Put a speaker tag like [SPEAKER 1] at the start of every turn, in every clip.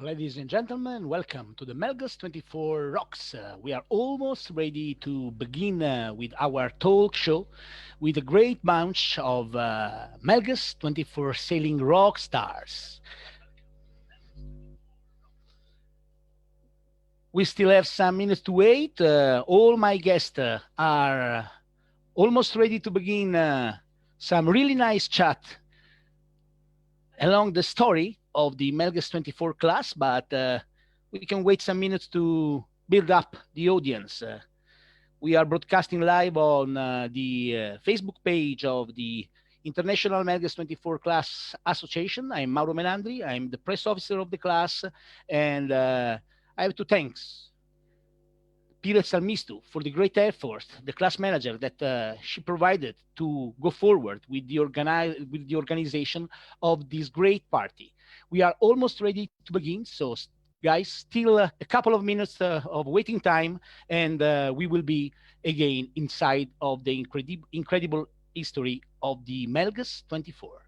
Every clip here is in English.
[SPEAKER 1] Ladies and gentlemen, welcome to the Melges 24 Rocks. We are almost ready to begin with our talk show with a great bunch of Melges 24 sailing rock stars. We still have some minutes to wait. All my guests are almost ready to begin some really nice chat along the story of the Melges 24 class, but we can wait some minutes to build up the audience. We are broadcasting live on the Facebook page of the International Melges 24 Class Association. I'm Mauro Menandri. I'm the press officer of the class, and I have to thanks Pire Salmistu for the great effort, the class manager that she provided to go forward with the organization of this great party. We are almost ready to begin, so guys, still a couple of minutes of waiting time, and we will be again inside of the incredible history of the Melges 24.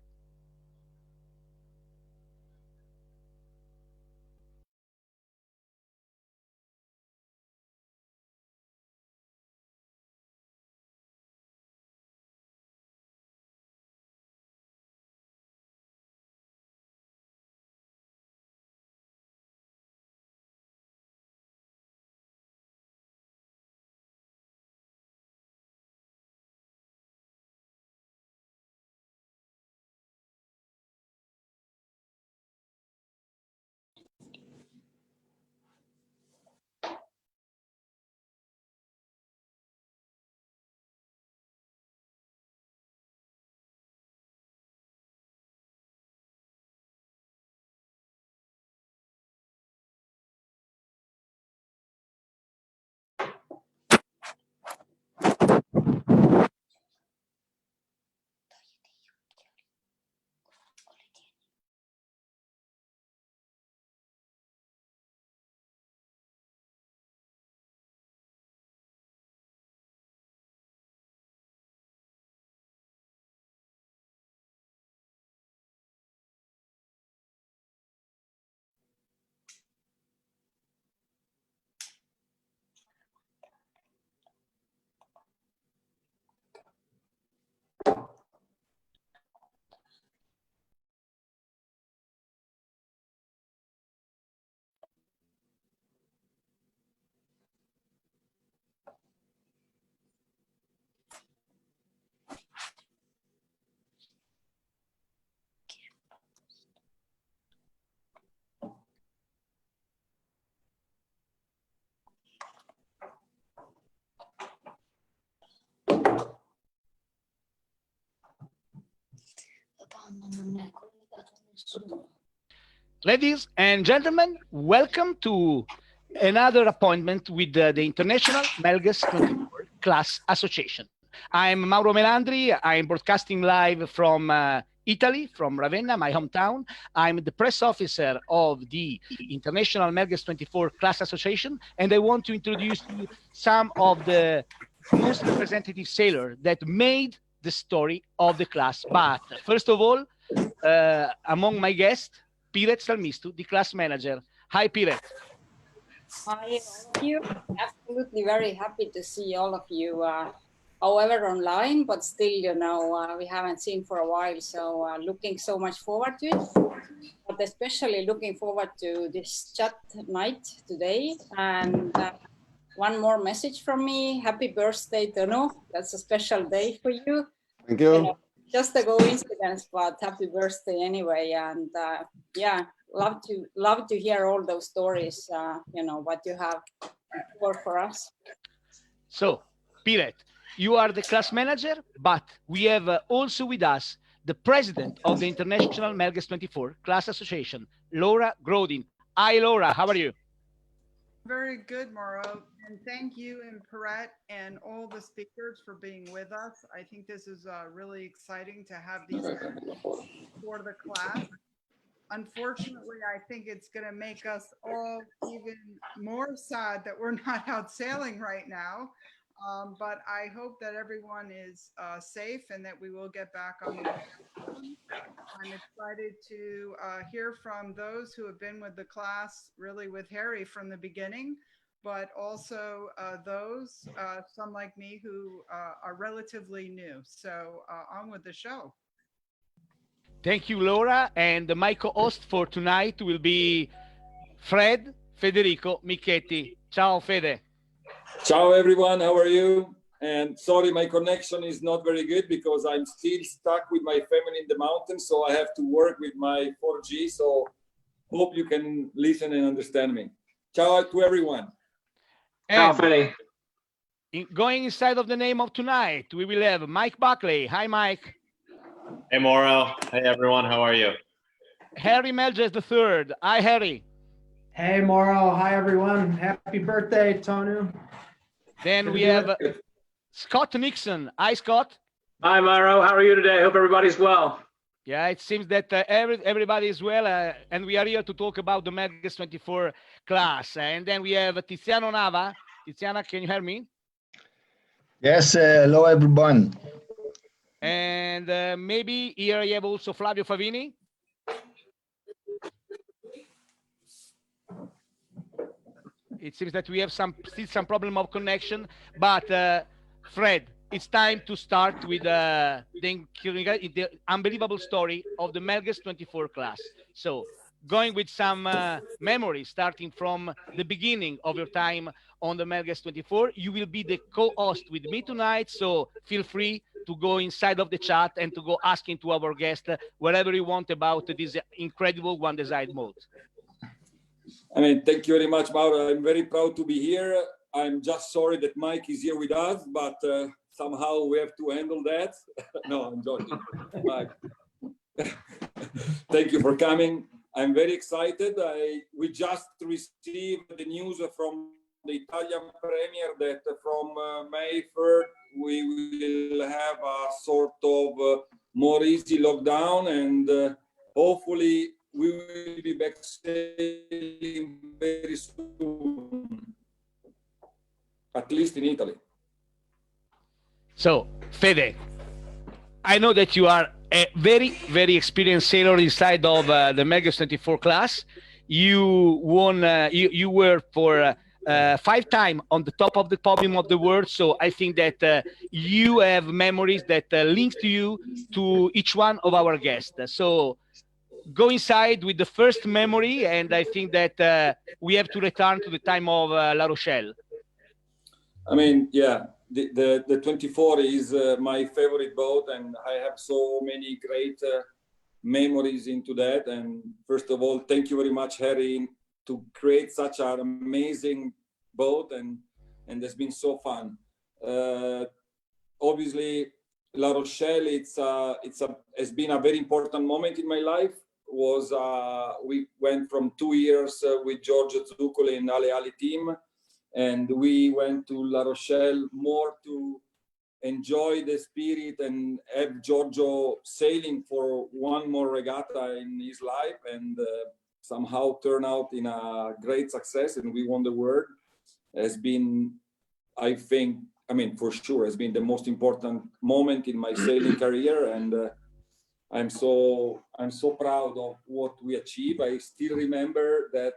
[SPEAKER 1] Ladies and gentlemen, welcome to another appointment with the International Melges 24 Class Association. I'm Mauro Melandri. I'm broadcasting live from Italy, from Ravenna, my hometown. I'm the press officer of the International Melges 24 Class Association, and I want to introduce to you some of the most representative sailors that made the story of the class. But first of all, among my guests, Piret Salmistu, the class manager. Hi, Piret.
[SPEAKER 2] Hi, all of you. Absolutely very happy to see all of you, however, online, but still, we haven't seen for a while. So looking so much forward to it, but especially looking forward to this chat night today. And one more message from me. Happy birthday, Tonu. That's a special day for you.
[SPEAKER 3] Thank
[SPEAKER 2] You
[SPEAKER 3] you.
[SPEAKER 2] know, just a coincidence, but happy birthday anyway. And yeah, love to hear all those stories. What you have for us.
[SPEAKER 1] So, Piret, you are the class manager, but we have also with us the president of the International Melges 24 Class Association, Laura Grodin. Hi, Laura. How are you?
[SPEAKER 4] Very good, Mauro. And thank you and Perrette and all the speakers for being with us. I think this is really exciting to have these for the class. Unfortunately, I think it's going to make us all even more sad that we're not out sailing right now. but I hope that everyone is safe and that we will get back on the road. I'm excited to hear from those who have been with the class, really with Harry from the beginning, but also those, some like me, who are relatively new. So on with the show.
[SPEAKER 1] Thank you, Laura. And my co-host for tonight will be Fred Federico Michetti. Ciao, Fede.
[SPEAKER 3] Ciao, everyone. How are you? And sorry, my connection is not very good because I'm still stuck with my family in the mountains. So I have to work with my 4G. So hope you can listen and understand me. Ciao to everyone.
[SPEAKER 5] Ciao, Fede.
[SPEAKER 1] Going inside of the name of tonight, we will have Mike Buckley. Hi, Mike.
[SPEAKER 5] Hey, Mauro. Hey, everyone. How are you?
[SPEAKER 1] Harry Melges III. Hi, Harry.
[SPEAKER 6] Hey, Mauro. Hi, everyone. Happy birthday, Tonu.
[SPEAKER 1] Then we have Scott Nixon. Hi, Scott.
[SPEAKER 5] Hi, Mauro. How are you today? Hope everybody's well.
[SPEAKER 1] Yeah, it seems that everybody is well, and we are here to talk about the Melges 24 class. And then we have Tiziano Nava. Tiziana, can you hear me?
[SPEAKER 7] Yes, hello, everyone.
[SPEAKER 1] And maybe here you have also Flavio Favini. It seems that we have still some problem of connection, but Fred, it's time to start with the unbelievable story of the Melges 24 class. So going with some memories, starting from the beginning of your time on the Melges 24, you will be the co-host with me tonight. So feel free to go inside of the chat and to go asking to our guest whatever you want about this incredible One Decide mode.
[SPEAKER 3] I mean, thank you very much, Mauro. I'm very proud to be here. I'm just sorry that Mike is here with us, but somehow we have to handle that. No, I'm joking. Mike. Thank you for coming. I'm very excited. We just received the news from the Italian Premier that from May 3rd, we will have a sort of more easy lockdown, and hopefully we will be back sailing very soon, at least in Italy.
[SPEAKER 1] So, Fede, I know that you are a very, very experienced sailor inside of the Melges 24 class. You won, you were for 5 times on the top of the podium of the world. So I think that you have memories that links to you to each one of our guests. So go inside with the first memory, and I think that we have to return to the time of La Rochelle.
[SPEAKER 3] I mean, yeah, the 24 is my favorite boat, and I have so many great memories into that. And first of all, thank you very much, Harry, to create such an amazing boat, and it's been so fun. Obviously, La Rochelle, has been a very important moment in my life. We went from 2 years with Giorgio Zuccoli and Ale Ali team, and we went to La Rochelle more to enjoy the spirit and have Giorgio sailing for one more regatta in his life, and somehow turn out in a great success, and we won the world. Has been, I think, I mean, for sure, has been the most important moment in my sailing career, and I'm so proud of what we achieved. I still remember that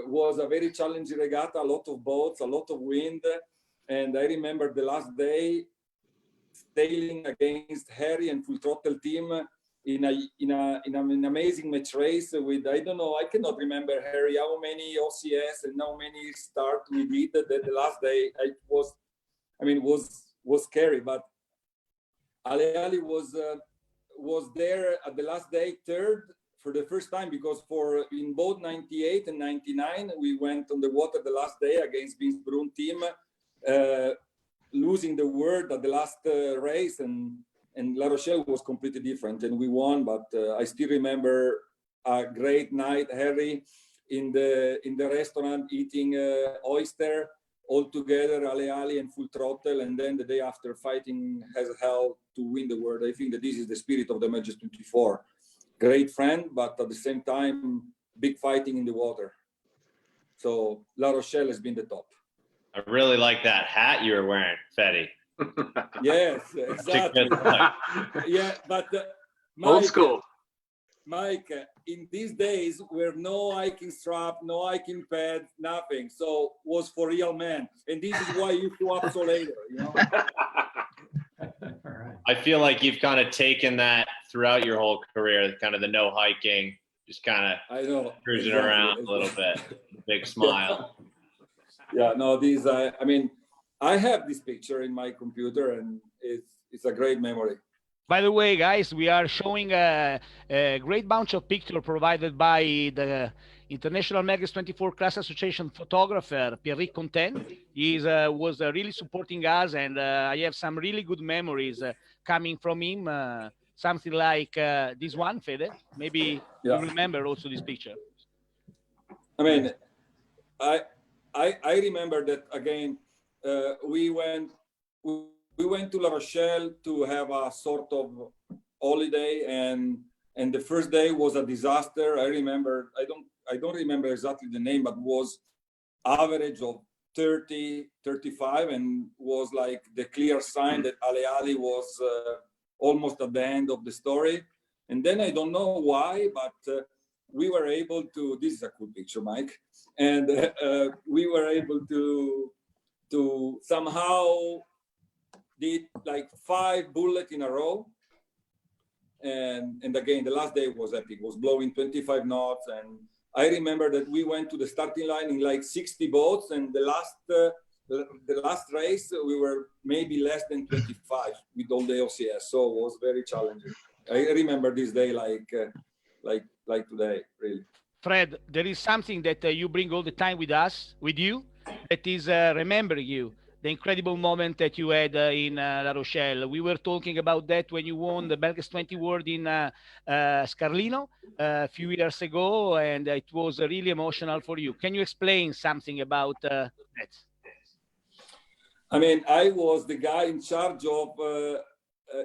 [SPEAKER 3] was a very challenging regatta, a lot of boats, a lot of wind, and I remember the last day sailing against Harry and Full Throttle team in an amazing match race with, I don't know, I cannot remember, Harry, how many OCS and how many start we did. The last day was scary, but Ale Ali was there at the last day, third for the first time, because in both 98 and 99, we went on the water the last day against Vince Brun team, losing the world at the last race, and La Rochelle was completely different, and we won. But I still remember a great night, Harry, in the restaurant eating oyster all together, Ale Ali and Full Throttle, and then the day after fighting as hell to win the world. I think that this is the spirit of the Melges 24. Great friend, but at the same time, big fighting in the water. So La Rochelle has been the top.
[SPEAKER 5] I really like that hat you were wearing, Fetty.
[SPEAKER 3] Yes, exactly. Yeah, but Mike,
[SPEAKER 5] Old school.
[SPEAKER 3] Mike, in these days, where no hiking strap, no hiking pad, nothing. So was for real men, and this is why you show up so later. You know.
[SPEAKER 5] I feel like you've kind of taken that throughout your whole career, kind of the no hiking, just kind
[SPEAKER 3] I know.
[SPEAKER 5] of cruising
[SPEAKER 3] Exactly.
[SPEAKER 5] around a little bit, big smile.
[SPEAKER 3] Yeah, no, these. I mean, I have this picture in my computer, and it's a great memory.
[SPEAKER 1] By the way, guys, we are showing a great bunch of pictures provided by the International Melges 24 Class Association photographer, Pierrick Content. He was really supporting us, and I have some really good memories coming from him. Something like this one, Fede. Maybe you remember also this picture.
[SPEAKER 3] I mean, I remember that again. We went to La Rochelle to have a sort of holiday, and the first day was a disaster. I remember, I don't remember exactly the name, but was average of 30, 35, and was like the clear sign that Ale was almost at the end of the story. And then I don't know why, but we were able to, this is a cool picture, Mike, and we were able to somehow did like 5 bullets in a row. And again, the last day was epic, was blowing 25 knots. And I remember that we went to the starting line in like 60 boats, and the last race, we were maybe less than 25 with all the OCS. So it was very challenging. I remember this day like today, really.
[SPEAKER 1] Fred, there is something that you bring all the time with you, that is remembering you, the incredible moment that you had in La Rochelle. We were talking about that when you won the Melges 20 World in Scarlino a few years ago, and it was really emotional for you. Can you explain something about that?
[SPEAKER 3] I mean, I was the guy in charge of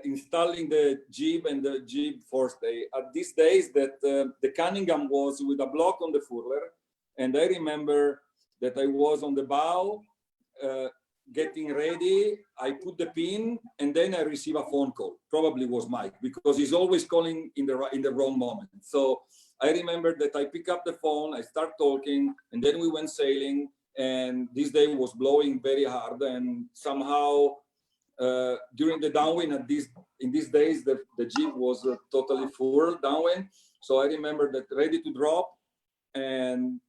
[SPEAKER 3] installing the jib and the jib forestay. At these days that the Cunningham was with a block on the furler, and I remember that I was on the bow getting ready. I put the pin, and then I receive a phone call. Probably was Mike, because he's always calling in the wrong moment. So I remember that I pick up the phone, I start talking, and then we went sailing. And this day was blowing very hard, and somehow during the downwind in these days the jib was totally full downwind. So I remember that ready to drop, and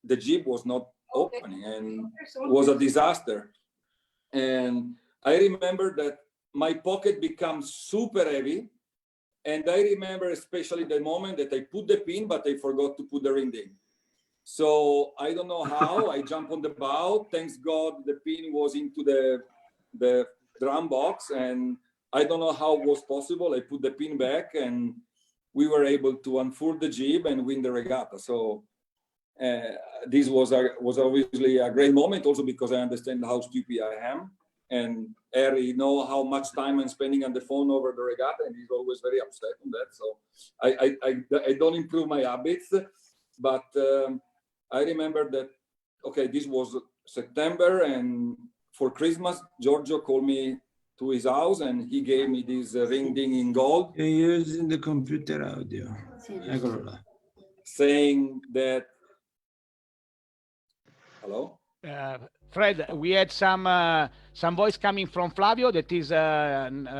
[SPEAKER 3] the jib was not opening, and it was a disaster. And I remember that my pocket becomes super heavy, and I remember especially the moment that I put the pin, but I forgot to put the ring in. So I don't know how I jump on the bow. Thanks God the pin was into the drum box, and I don't know how it was possible. I put the pin back, and we were able to unfurl the jib and win the regatta. So this was obviously a great moment, also because I understand how stupid I am, and Harry know how much time I'm spending on the phone over the regatta, and he's always very upset on that. So I don't improve my habits, but I remember that, okay, this was September, and for Christmas, Giorgio called me to his house, and he gave me this ring ding in gold.
[SPEAKER 8] You're using the computer audio.
[SPEAKER 3] Saying that, hello?
[SPEAKER 1] Fred, we had some voice coming from Flavio that is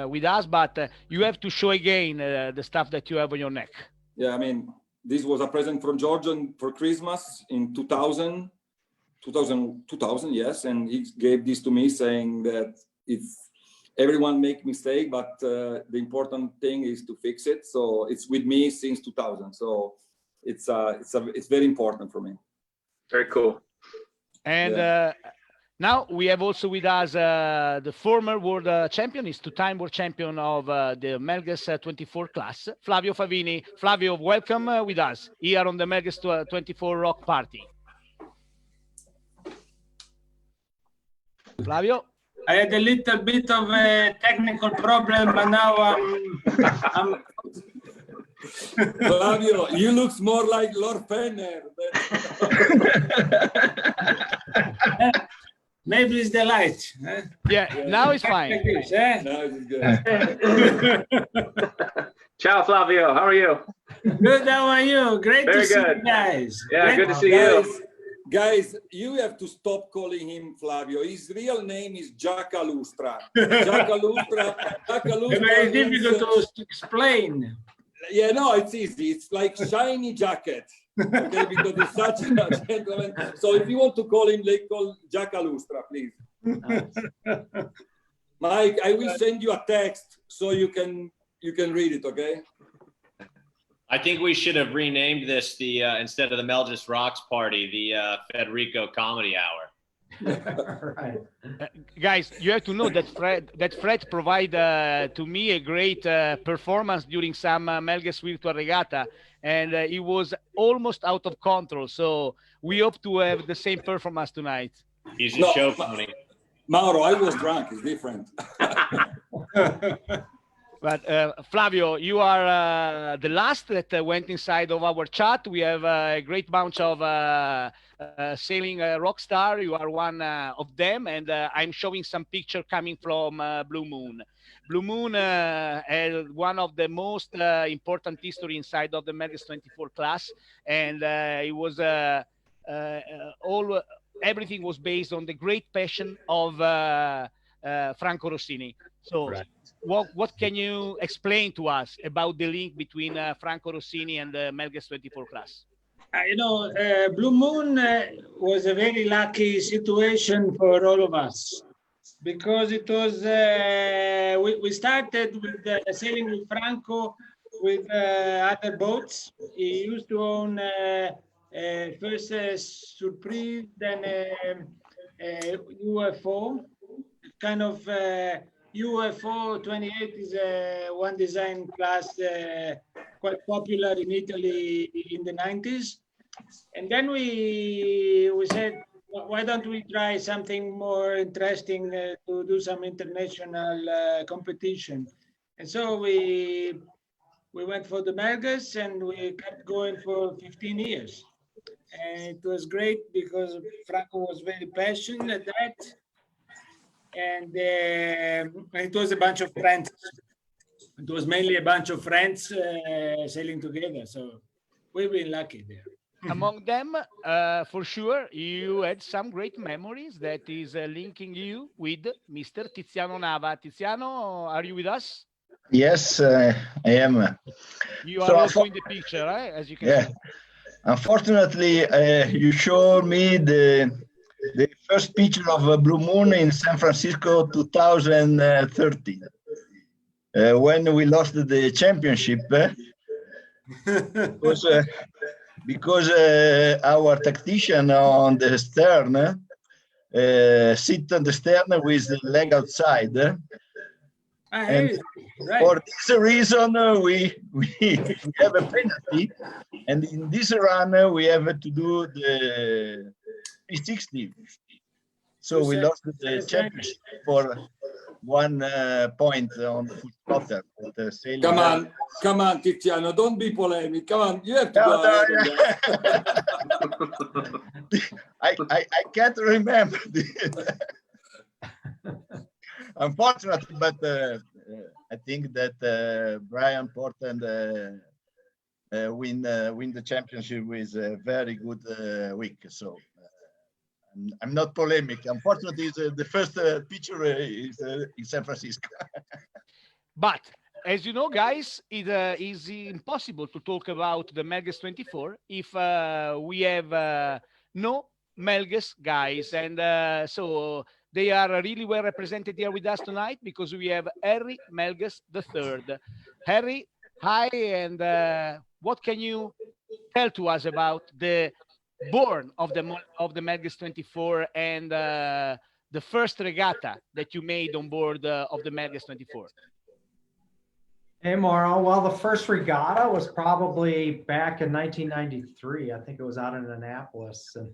[SPEAKER 1] with us, but you have to show again the stuff that you have on your neck.
[SPEAKER 3] Yeah, I mean, this was a present from Giorgio for Christmas in 2000, yes. And he gave this to me saying that everyone make mistake, but the important thing is to fix it. So it's with me since 2000. So it's very important for me.
[SPEAKER 5] Very cool.
[SPEAKER 1] And now we have also with us the former world champion, is two-time world champion of the Melges 24 class, Flavio Favini. Flavio, welcome with us here on the Melges 24 Rock Party. Flavio?
[SPEAKER 8] I had a little bit of a technical problem, but now I'm
[SPEAKER 3] Flavio, you look more like Lord Fenner.
[SPEAKER 8] Maybe it's the light. Huh?
[SPEAKER 1] Yeah, now it's
[SPEAKER 8] Like
[SPEAKER 1] fine.
[SPEAKER 8] this, eh?
[SPEAKER 3] No, it's good.
[SPEAKER 5] Ciao, Flavio. How are you?
[SPEAKER 8] Good, how are you? Great
[SPEAKER 5] Very
[SPEAKER 8] to see
[SPEAKER 5] good.
[SPEAKER 8] you guys.
[SPEAKER 5] Yeah,
[SPEAKER 8] Great
[SPEAKER 5] good to see
[SPEAKER 3] Guys,
[SPEAKER 5] you.
[SPEAKER 3] guys, you have to stop calling him Flavio. His real name is Giacalustra. Giacalustra.
[SPEAKER 8] Very
[SPEAKER 3] Means,
[SPEAKER 8] difficult to explain.
[SPEAKER 3] yeah, no, it's easy. It's like shiny jacket. Okay, because he's such a gentleman. So if you want to call him, like call Giacalustra, please. Mike, I will send you a text so you can read it, okay?
[SPEAKER 5] I think we should have renamed this the instead of the Melges Rocks Party, the Federico Comedy Hour.
[SPEAKER 6] Right.
[SPEAKER 1] Guys, you have to know that Fred provided to me a great performance during some Melges Virtual Regatta, and he was almost out of control. So we hope to have the same performance tonight.
[SPEAKER 5] He's a show pony.
[SPEAKER 3] Mauro, I was drunk. It's different.
[SPEAKER 1] But Flavio, you are the last that went inside of our chat. We have a great bunch of sailing rock star. You are one of them, and I'm showing some picture coming from Blue Moon. Blue Moon had one of the most important history inside of the Melges 24 class, and it was everything was based on the great passion of Franco Rossini. So.
[SPEAKER 6] Right.
[SPEAKER 1] What can you explain to us about the link between Franco Rossini and the Melges 24 class?
[SPEAKER 8] Blue Moon was a very lucky situation for all of us because it was we started with sailing with Franco with other boats. He used to own first Surprise, then UFO, kind of. UFO 28 is one design class quite popular in Italy in the 90s. And then we said, why don't we try something more interesting to do some international competition? And so we went for the Melges and we kept going for 15 years. And it was great because Franco was very passionate at that. And it was a bunch of friends. It was mainly a bunch of friends sailing together. So we've been lucky there.
[SPEAKER 1] Among them, for sure, you had some great memories that is linking you with Mr. Tiziano Nava. Tiziano, are you with us?
[SPEAKER 7] Yes, I am.
[SPEAKER 1] You are also in the picture, right? As you can see.
[SPEAKER 7] Unfortunately, you showed me the first picture of Blue Moon in San Francisco 2013 when we lost the championship because our tactician on the stern sit on the stern with the leg outside. And for this reason, we have a penalty, and in this run we have to do the 360. So we lost the championship for 1 point on the foot spotter.
[SPEAKER 3] Come on, Tiziano, don't be polemic. Come on, you have to go ahead.
[SPEAKER 7] I can't remember. Unfortunately, but I think that Brian Portland win the championship with a very good week. So I'm not polemic. Unfortunately, the first picture is in San Francisco.
[SPEAKER 1] But as you know, guys, it is impossible to talk about the Melges 24 if we have no Melges guys, and so they are really well represented here with us tonight because we have Harry Melges III. Harry, hi, and what can you tell to us about the born of the Melges 24 and the first regatta that you made on board of the Melges 24?
[SPEAKER 6] Hey, Mauro. Well, the first regatta was probably back in 1993. I think it was out in Annapolis. And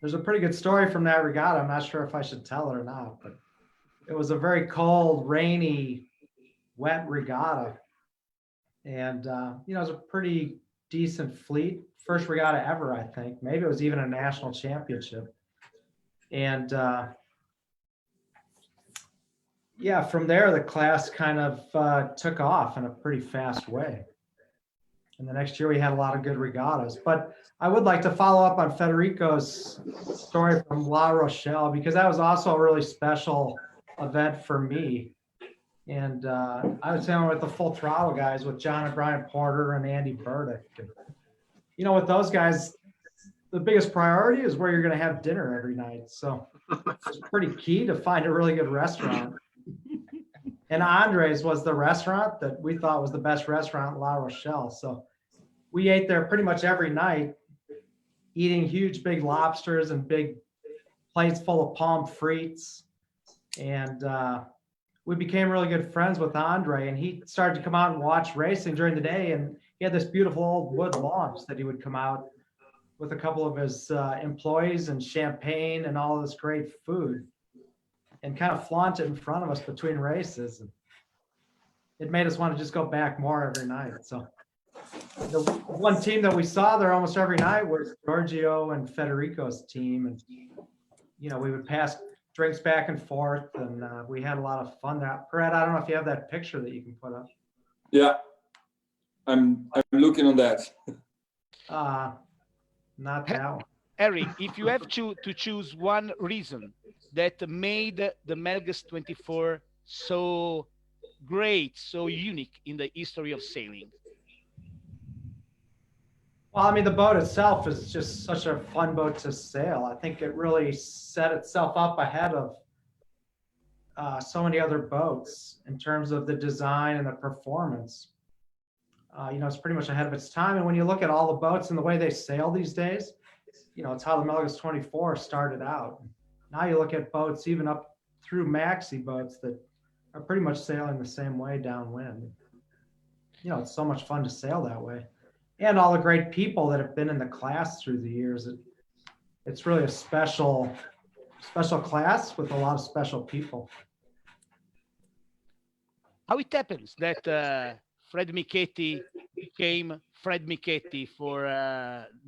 [SPEAKER 6] there's a pretty good story from that regatta. I'm not sure if I should tell it or not, but it was a very cold, rainy, wet regatta. And, it was a pretty decent fleet. First regatta ever, I think. Maybe it was even a national championship. And yeah, from there, the class kind of took off in a pretty fast way. And the next year we had a lot of good regattas. But I would like to follow up on Federico's story from La Rochelle, because that was also a really special event for me. And I was sailing with the Full Throttle guys with John and Brian Porter and Andy Burdick. And, you know, with those guys, the biggest priority is where you're going to have dinner every night. So it's pretty key to find a really good restaurant. And Andre's was the restaurant that we thought was the best restaurant in La Rochelle. So we ate there pretty much every night, eating huge big lobsters and big plates full of pommes frites. And we became really good friends with Andre, and he started to come out and watch racing during the day. And he had this beautiful old wood launch that he would come out with a couple of his employees and champagne and all this great food, and kind of flaunt it in front of us between races. And it made us want to just go back more every night. So the one team that we saw there almost every night was Giorgio and Federico's team. And, you know, we would pass drinks back and forth, and we had a lot of fun there. Brett, I don't know if you have that picture that you can put up.
[SPEAKER 3] Yeah, I'm looking on that.
[SPEAKER 6] Not that one.
[SPEAKER 1] Harry, if you have to choose one reason that made the Melges 24 so great, so unique in the history of sailing.
[SPEAKER 6] Well, I mean, the boat itself is just such a fun boat to sail. I think it really set itself up ahead of so many other boats in terms of the design and the performance. You know, it's pretty much ahead of its time. And when you look at all the boats and the way they sail these days, you know, it's how the Melges 24 started out. Now you look at boats even up through maxi boats that are pretty much sailing the same way downwind. You know, it's so much fun to sail that way. And all the great people that have been in the class through the years. It's really a special class with a lot of special people.
[SPEAKER 1] How it happens that Fred Michetti became Fred Michetti for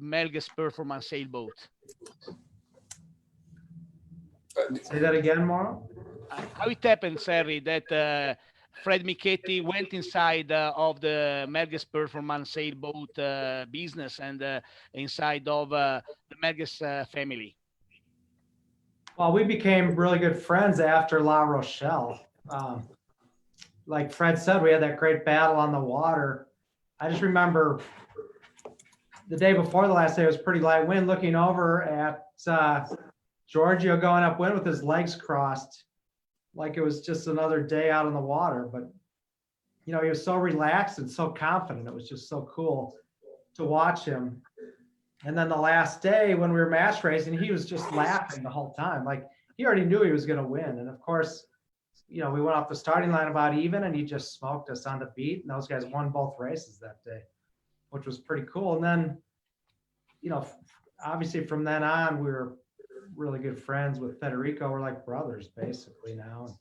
[SPEAKER 1] Melges Performance Sailboat?
[SPEAKER 6] Say that again, Mauro?
[SPEAKER 1] How it happens, Harry, that Fred Michetti went inside of the Melges Performance Sailboat business and inside of the Melges family?
[SPEAKER 6] Well, we became really good friends after La Rochelle. Like Fred said, we had that great battle on the water. I just remember the day before the last day, it was pretty light wind, looking over at Giorgio going upwind with his legs crossed, like it was just another day out on the water. But, you know, he was so relaxed and so confident. It was just so cool to watch him. And then the last day when we were match racing, he was just laughing the whole time. Like he already knew he was going to win. And of course, you know, we went off the starting line about even, and he just smoked us on the beat. And those guys won both races that day, which was pretty cool. And then, you know, obviously from then on, we were really good friends with Federico. We're like brothers basically now.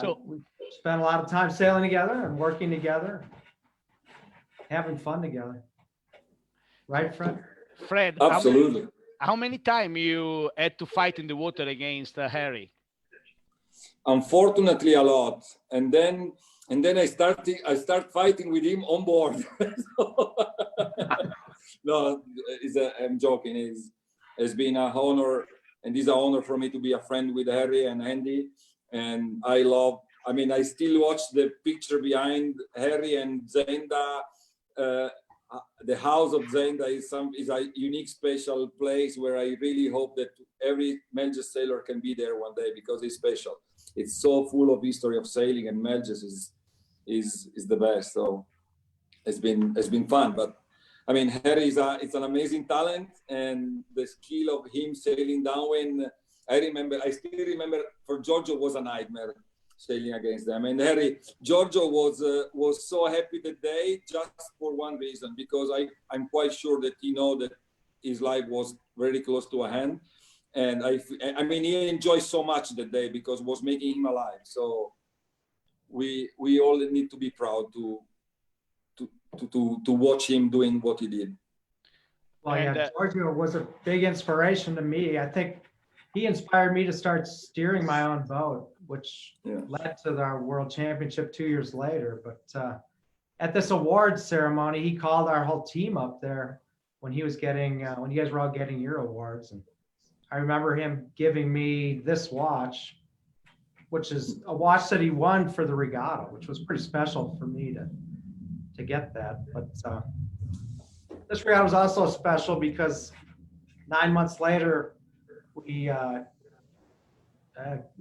[SPEAKER 6] So we spent a lot of time sailing together and working together, having fun together. Right, Fred?
[SPEAKER 1] Fred,
[SPEAKER 3] Absolutely.
[SPEAKER 1] How many times you had to fight in the water against Harry?
[SPEAKER 3] Unfortunately, a lot. And then I start fighting with him on board. No, I'm joking. It's been an honor, and it's an honor for me to be a friend with Harry and Andy. And I still watch the picture behind Harry and Zenda. The house of Zenda is a unique, special place where I really hope that every Melges sailor can be there one day, because it's special. It's so full of history of sailing, and Melges is the best. So it's been fun. But I mean, Harry is an amazing talent, and the skill of him sailing downwind. I still remember for Giorgio was a nightmare sailing against them. And Giorgio was so happy that day just for one reason, because I'm quite sure that he know that his life was very close to a hand. And I mean, he enjoyed so much that day because it was making him alive. So we all need to be proud to watch him doing what he did.
[SPEAKER 6] Well,
[SPEAKER 1] And,
[SPEAKER 6] yeah, Giorgio was a big inspiration to me. I think he inspired me to start steering my own boat, which led to our world championship 2 years later. But at this awards ceremony, he called our whole team up there when he was getting, when you guys were all getting your awards. And I remember him giving me this watch, which is a watch that he won for the regatta, which was pretty special for me to get that. But this regatta was also special because 9 months later,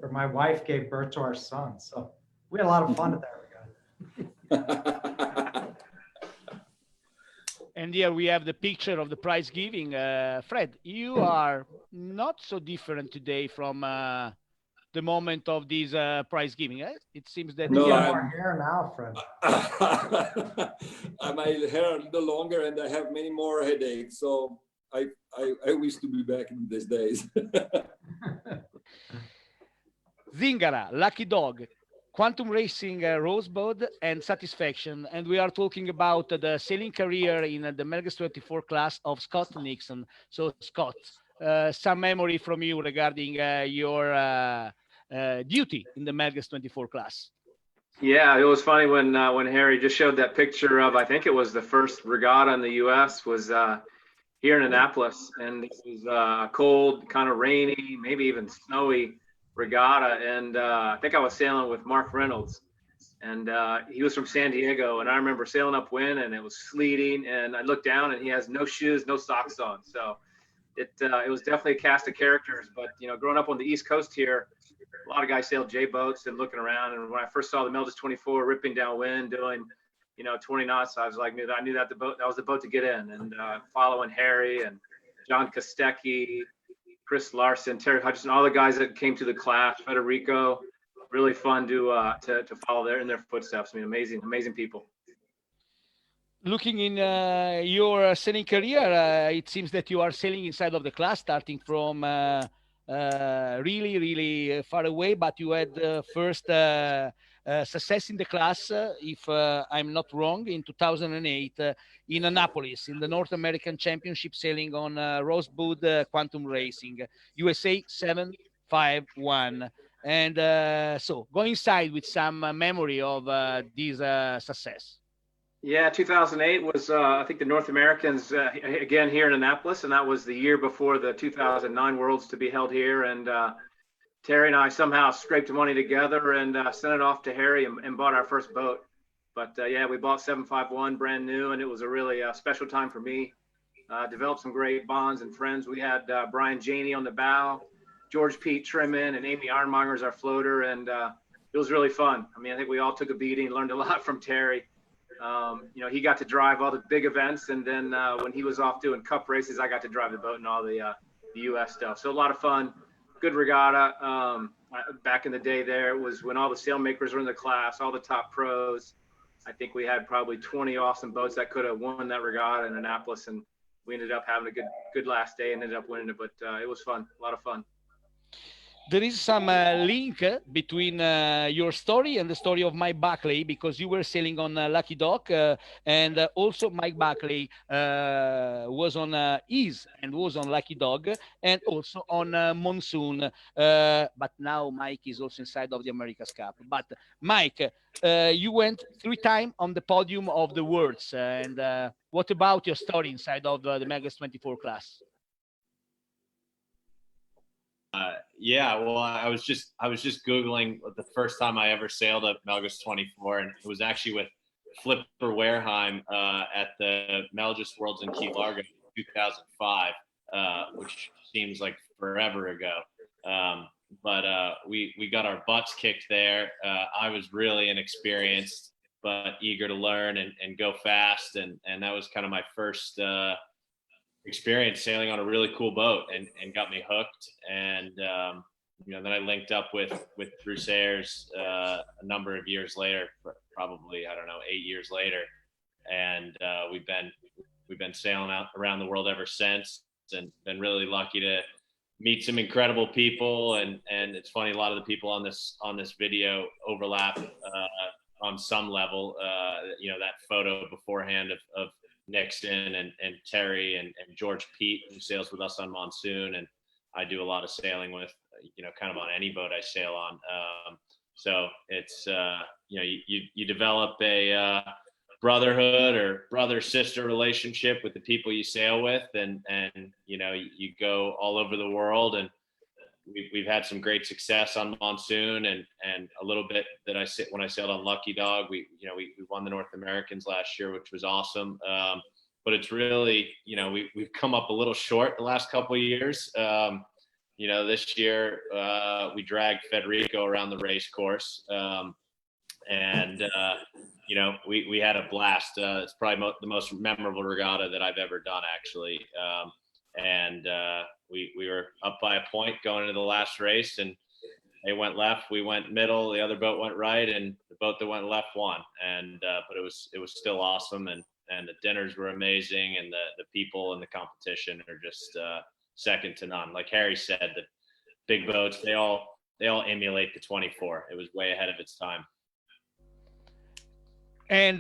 [SPEAKER 6] or my wife gave birth to our son. So we had a lot of fun at that regatta.
[SPEAKER 1] And here we have the picture of the prize giving. Fred, you are not so different today from the moment of this prize giving. Eh? It seems that
[SPEAKER 6] you
[SPEAKER 3] No,
[SPEAKER 6] have
[SPEAKER 3] I'm-
[SPEAKER 6] more hair now, Fred.
[SPEAKER 3] My hair a little longer and I have many more headaches. So I wish to be back in these days.
[SPEAKER 1] Zingara, Lucky Dog, Quantum Racing, Rosebud, and Satisfaction. And we are talking about the sailing career in the Melges 24 class of Scott Nixon. So, Scott, some memory from you regarding your duty in the Melges 24 class.
[SPEAKER 9] Yeah, it was funny when Harry just showed that picture of, I think it was the first regatta in the U.S. was here in Annapolis, and it was cold, kind of rainy, maybe even snowy regatta, and I think I was sailing with Mark Reynolds, and he was from San Diego, and I remember sailing upwind, and it was sleeting, and I looked down, and he has no shoes, no socks on, so it was definitely a cast of characters. But you know, growing up on the East Coast here, a lot of guys sailed J boats and looking around, and when I first saw the Melges 24 ripping downwind, doing 20 knots, I was like, I knew that that was the boat to get in, and following Harry and John Kostecki, Chris Larson, Terry Hutchison, all the guys that came to the class, Federico, really fun to follow in their footsteps. I mean, amazing people.
[SPEAKER 1] Looking in your sailing career, it seems that you are sailing inside of the class, starting from really far away, but you had first success in the class, if I'm not wrong, in 2008 in Annapolis, in the North American Championship sailing on Rosebud Quantum Racing, USA 751. And so go inside with some memory of this success.
[SPEAKER 9] Yeah, 2008 was, I think, the North Americans, again, here in Annapolis, and that was the year before the 2009 Worlds to be held here. And Terry and I somehow scraped the money together and sent it off to Harry and bought our first boat. But yeah, we bought 751 brand new, and it was a really special time for me. Developed some great bonds and friends. We had Brian Janey on the bow, George Pete Trimmin, and Amy Ironmonger as our floater, and it was really fun. I mean, I think we all took a beating, learned a lot from Terry. He got to drive all the big events, and then when he was off doing cup races, I got to drive the boat and all the U.S. stuff. So a lot of fun, good regatta. Back in the day there, it was when all the sailmakers were in the class, all the top pros. I think we had probably 20 awesome boats that could have won that regatta in Annapolis, and we ended up having a good last day and ended up winning it, but it was fun, a lot of fun.
[SPEAKER 1] There is some link between your story and the story of Mike Buckley, because you were sailing on Lucky Dog, and also Mike Buckley was on was on Lucky Dog, and also on Monsoon. But now Mike is also inside of the America's Cup. But Mike, you went 3 times on the podium of the Worlds. And what about your story inside of the Melges 24 class?
[SPEAKER 5] Yeah, well, I was just Googling the first time I ever sailed a Melges 24, and it was actually with Flipper Wareheim at the Melges Worlds in Key Largo in 2005, which seems like forever ago. But we got our butts kicked there. I was really inexperienced, but eager to learn and go fast, and that was kind of my first experience sailing on a really cool boat, and got me hooked. And then I linked up with Bruce Ayers a number of years later, probably 8 years later, and we've been sailing out around the world ever since, and been really lucky to meet some incredible people. And it's funny, a lot of the people on this video overlap on some level. That photo beforehand of Nixon and Terry and George Pete, who sails with us on Monsoon, and I do a lot of sailing with, kind of on any boat I sail on. So it's you develop a brotherhood or brother-sister relationship with the people you sail with, and you go all over the world, and we've had some great success on Monsoon, and a little bit that when I sailed on Lucky Dog, we won the North Americans last year, which was awesome. But it's really, we've come up a little short the last couple of years. This year we dragged Federico around the race course, and we had a blast. It's probably the most memorable regatta that I've ever done, actually. We were up by a point going into the last race, and they went left, we went middle, the other boat went right, and the boat that went left won. But it was still awesome, and the dinners were amazing, and the people and the competition are just second to none. Like Harry said, the big boats, they all emulate the 24. It was way ahead of its time.
[SPEAKER 1] And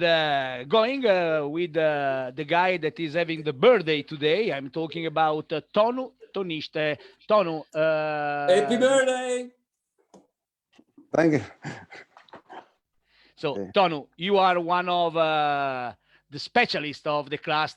[SPEAKER 1] going with the guy that is having the birthday today, I'm talking about Tonu Toniste. Tonu.
[SPEAKER 3] Happy birthday!
[SPEAKER 10] Thank you.
[SPEAKER 1] So,
[SPEAKER 10] Okay.
[SPEAKER 1] Tonu, you are one of the specialists of the class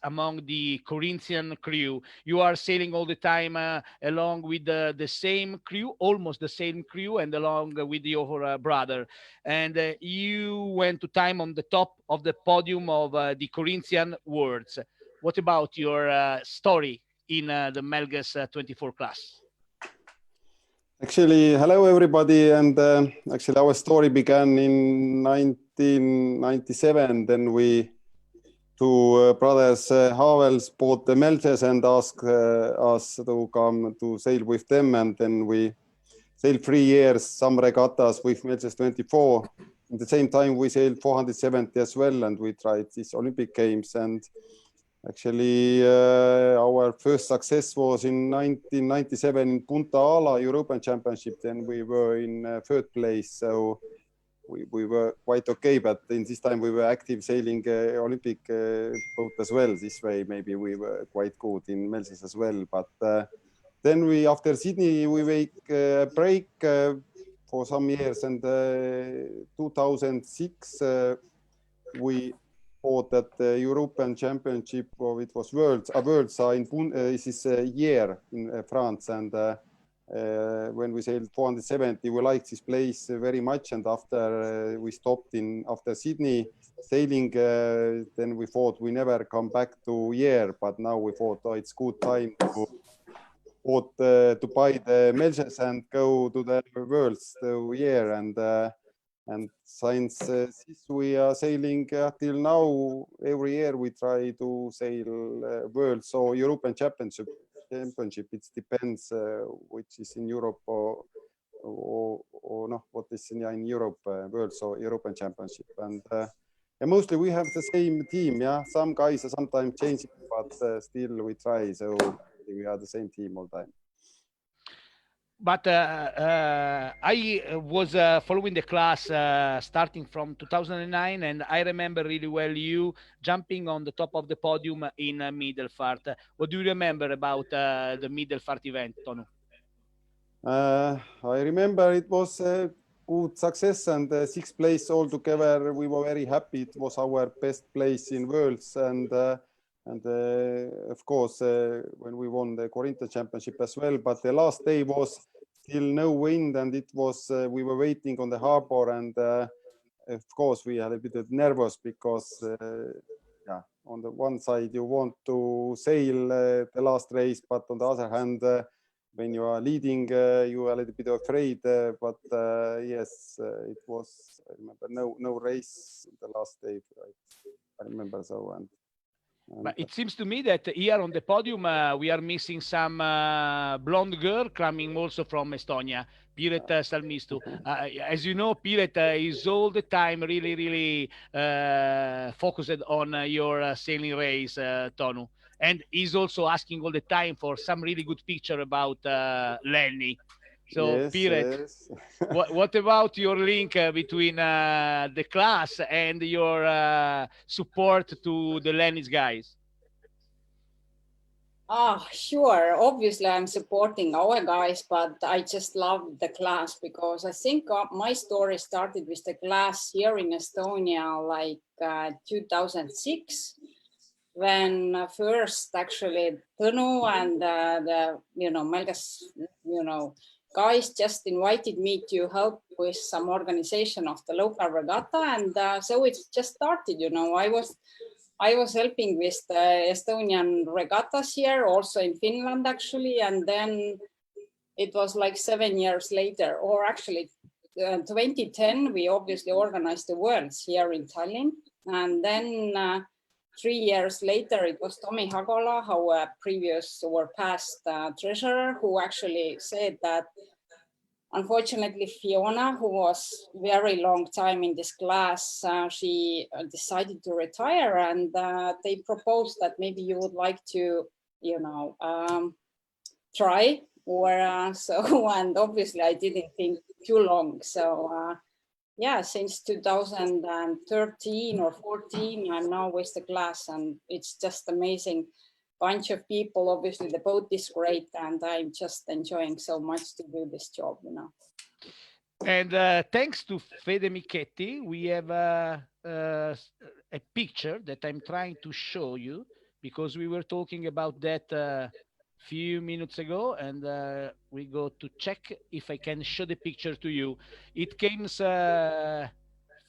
[SPEAKER 1] among the Corinthian crew. You are sailing all the time along with the same crew, almost the same crew, and along with your brother. And you went to time on the top of the podium of the Corinthian Worlds. What about your story in the Melges 24 class?
[SPEAKER 10] Actually, hello everybody, and actually our story began in 1997. Then two brothers Havels bought the Melges and asked us to come to sail with them, and then we sailed 3 years, some regattas with Melges 24. At the same time, we sailed 470 as well, and we tried these Olympic Games. And actually, our first success was in 1997 in Punta Ala European Championship. Then we were in third place, so we were quite okay. But in this time, we were active sailing Olympic boat as well. This way, maybe we were quite good in Melges as well. But then after Sydney, we make a break for some years, and 2006 we fought at the European Championship, or it was Worlds in this is a year in France. And when we sailed 470, we liked this place very much. And after we stopped after Sydney sailing, then we thought we never come back to year. But now we thought, it's good time to buy the Melges and go to the Worlds the year. And since this we are sailing till now, every year we try to sail Worlds or European Championship. It depends which is in Europe or no, what is in Europe, Worlds or European Championship. And mostly we have the same team. Yeah, some guys are sometimes changing, but still we try. So we are the same team all the time.
[SPEAKER 1] But I was following the class starting from 2009, and I remember really well you jumping on the top of the podium in Middelfart. What do you remember about the Middelfart event, Tonu?
[SPEAKER 10] I remember it was a good success, and 6th place altogether. We were very happy. It was our best place in Worlds, and of course when we won the Corinthian Championship as well. But the last day was still no wind, and it was we were waiting on the harbor, and of course we had a bit of nervous because on the one side you want to sail the last race, but on the other hand when you are leading you are a little bit afraid. But yes, it was, I remember, no race the last day, I remember. So
[SPEAKER 1] but it seems to me that here on the podium we are missing some blonde girl coming also from Estonia, Piret Salmistu. As you know, Piret is all the time really focused on your sailing race, Tonu, and he's also asking all the time for some really good picture about Lenny. So,
[SPEAKER 10] Yes,
[SPEAKER 1] Piret,
[SPEAKER 10] yes.
[SPEAKER 1] what about your link between the class and your support to the Lennis guys?
[SPEAKER 2] Sure. Obviously, I'm supporting our guys, but I just love the class because I think my story started with the class here in Estonia, like 2006, when first actually Tõnu and the Melges guys just invited me to help with some organization of the local regatta, and so it just started. I was helping with the Estonian regattas here, also in Finland actually, and then it was like 7 years later, or actually 2010, we obviously organized the Worlds here in Tallinn, and then 3 years later, it was Tomi Hagola, our previous or past treasurer, who actually said that unfortunately, Fiona, who was very long time in this class, she decided to retire, and they proposed that maybe you would like to, try or so. And obviously, I didn't think too long. So yeah, since 2013 or 14, I'm now with the class, and it's just amazing bunch of people. Obviously, the boat is great, and I'm just enjoying so much to do this job,
[SPEAKER 1] And thanks to Fede Michetti, we have a picture that I'm trying to show you because we were talking about that few minutes ago, and we go to check if I can show the picture to you. It came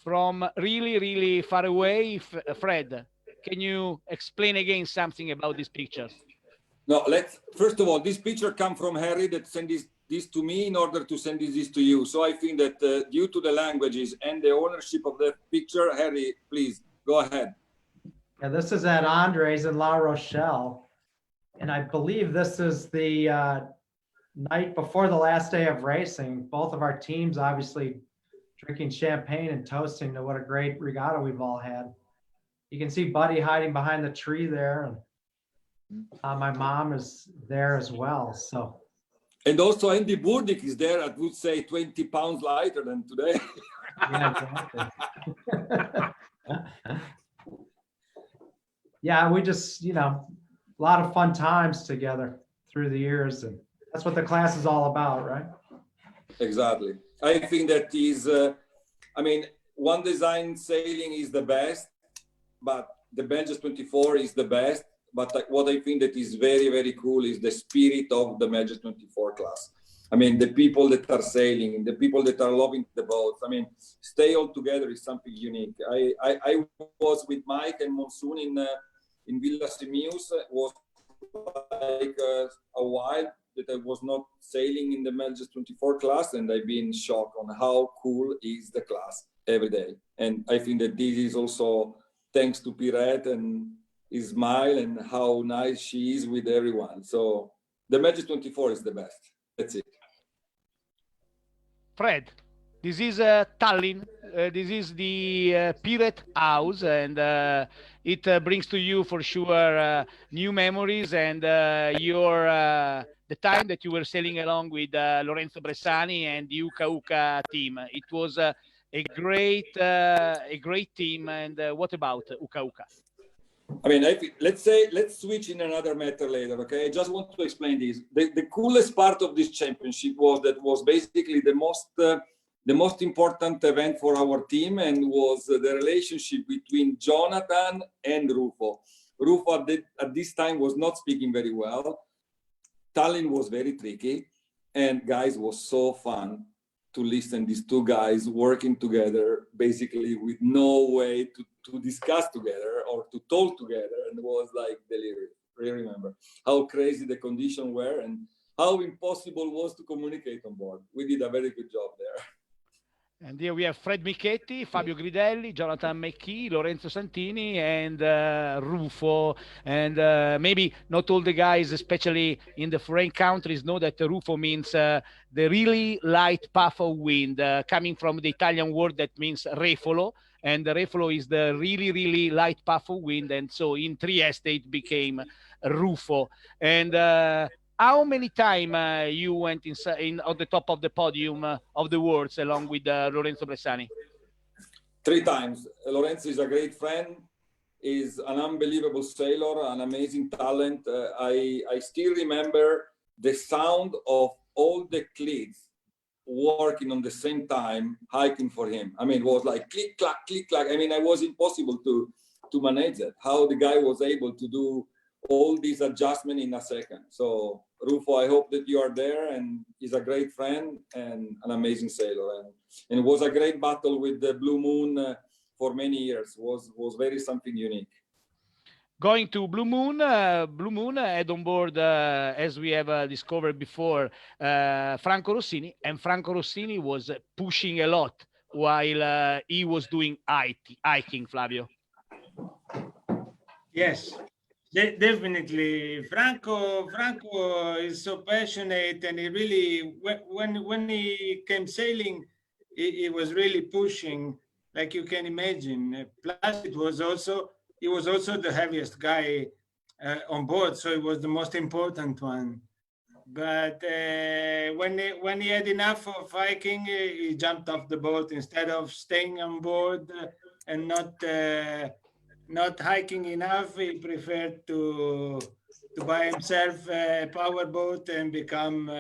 [SPEAKER 1] from really, really far away. Fred, can you explain again something about this picture?
[SPEAKER 3] No, first of all, this picture come from Harry that sent this to me in order to send this to you. So I think that due to the languages and the ownership of the picture, Harry, please go ahead.
[SPEAKER 6] Yeah, this is at Andres in La Rochelle. And I believe this is the night before the last day of racing. Both of our teams obviously drinking champagne and toasting to what a great regatta we've all had. You can see Buddy hiding behind the tree there. And my mom is there as well. So.
[SPEAKER 3] And also Andy Burdick is there. I would say 20 pounds lighter than today.
[SPEAKER 6] Yeah, exactly. Yeah, we just, a lot of fun times together through the years. And that's what the class is all about, right?
[SPEAKER 3] Exactly. I think that is, one design sailing is the best, but the Melges 24 is the best. But what I think that is very, very cool is the spirit of the Melges 24 class. I mean, the people that are sailing, the people that are loving the boats. I mean, stay all together is something unique. I was with Mike and Monsoon in Villa Simius. It was like a while that I was not sailing in the Melges 24 class, and I've been shocked on how cool is the class every day. And I think that this is also thanks to Piret and his smile and how nice she is with everyone. So the Melges 24 is the best. That's it.
[SPEAKER 1] Fred, this is Tallinn. This is the Piret house, and it brings to you for sure new memories and the time that you were sailing along with Lorenzo Bressani and the Uka Uka team. It was a great team. And what about Uka Uka?
[SPEAKER 3] I mean, let's switch in another matter later, okay? I just want to explain this. The coolest part of this championship was basically the most important event for our team, and was the relationship between Jonathan and Rufo. Rufo at this time was not speaking very well. Tallinn was very tricky, and guys, was so fun to listen these two guys working together, basically with no way to discuss together or to talk together, and it was like delirious. I remember how crazy the conditions were and how impossible it was to communicate on board. We did a very good job there.
[SPEAKER 1] And here we have Fred Michetti, Fabio Gridelli, Jonathan McKee, Lorenzo Santini, and Rufo. And maybe not all the guys, especially in the foreign countries, know that Rufo means the really light puff of wind, coming from the Italian word that means refolo. And the refolo is the really, really light puff of wind. And so in Trieste, it became Rufo. And how many times you went on the top of the podium of the worlds along with Lorenzo Bressani?
[SPEAKER 3] 3 times. Lorenzo is a great friend, is an unbelievable sailor, an amazing talent. I still remember the sound of all the cleats working on the same time, hiking for him. I mean, it was like click, clack, click, clack. I mean, it was impossible to manage that, how the guy was able to do all these adjustments in a second. So Rufo, I hope that you are there, and he's a great friend and an amazing sailor. And it was a great battle with the Blue Moon for many years. Was very something unique.
[SPEAKER 1] Going to Blue Moon had on board, as we have discovered before, Franco Rossini, and Franco Rossini was pushing a lot while he was doing hiking, Flavio.
[SPEAKER 8] Yes, definitely. Franco is so passionate, and he really, when he came sailing, he was really pushing, like you can imagine. Plus, he was also the heaviest guy on board, so he was the most important one. But when he had enough of hiking, he jumped off the boat instead of staying on board and not hiking enough. He preferred to buy himself a power boat and become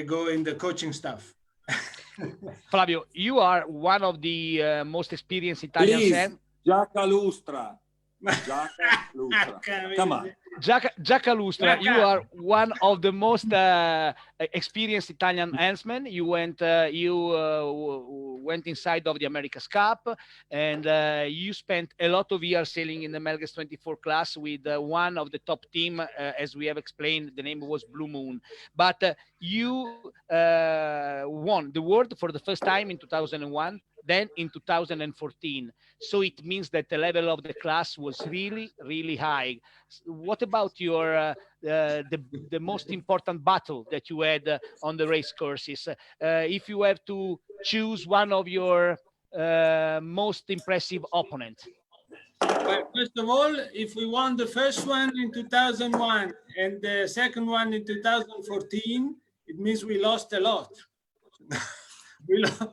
[SPEAKER 8] go in the coaching staff.
[SPEAKER 1] Flavio, you are one of the most experienced Italians.
[SPEAKER 3] Please, Giacca Lustra. Come on.
[SPEAKER 1] Giacca Lustra, you are one of the most experienced Italian handsmen. You went inside of the America's Cup, and you spent a lot of years sailing in the Melges 24 class with one of the top team, as we have explained. The name was Blue Moon. But you won the world for the first time in 2001. Then in 2014. So it means that the level of the class was really, really high. What about your the most important battle that you had on the race courses? If you have to choose one of your most impressive opponent.
[SPEAKER 8] Well, first of all, if we won the first one in 2001 and the second one in 2014, it means we lost a lot.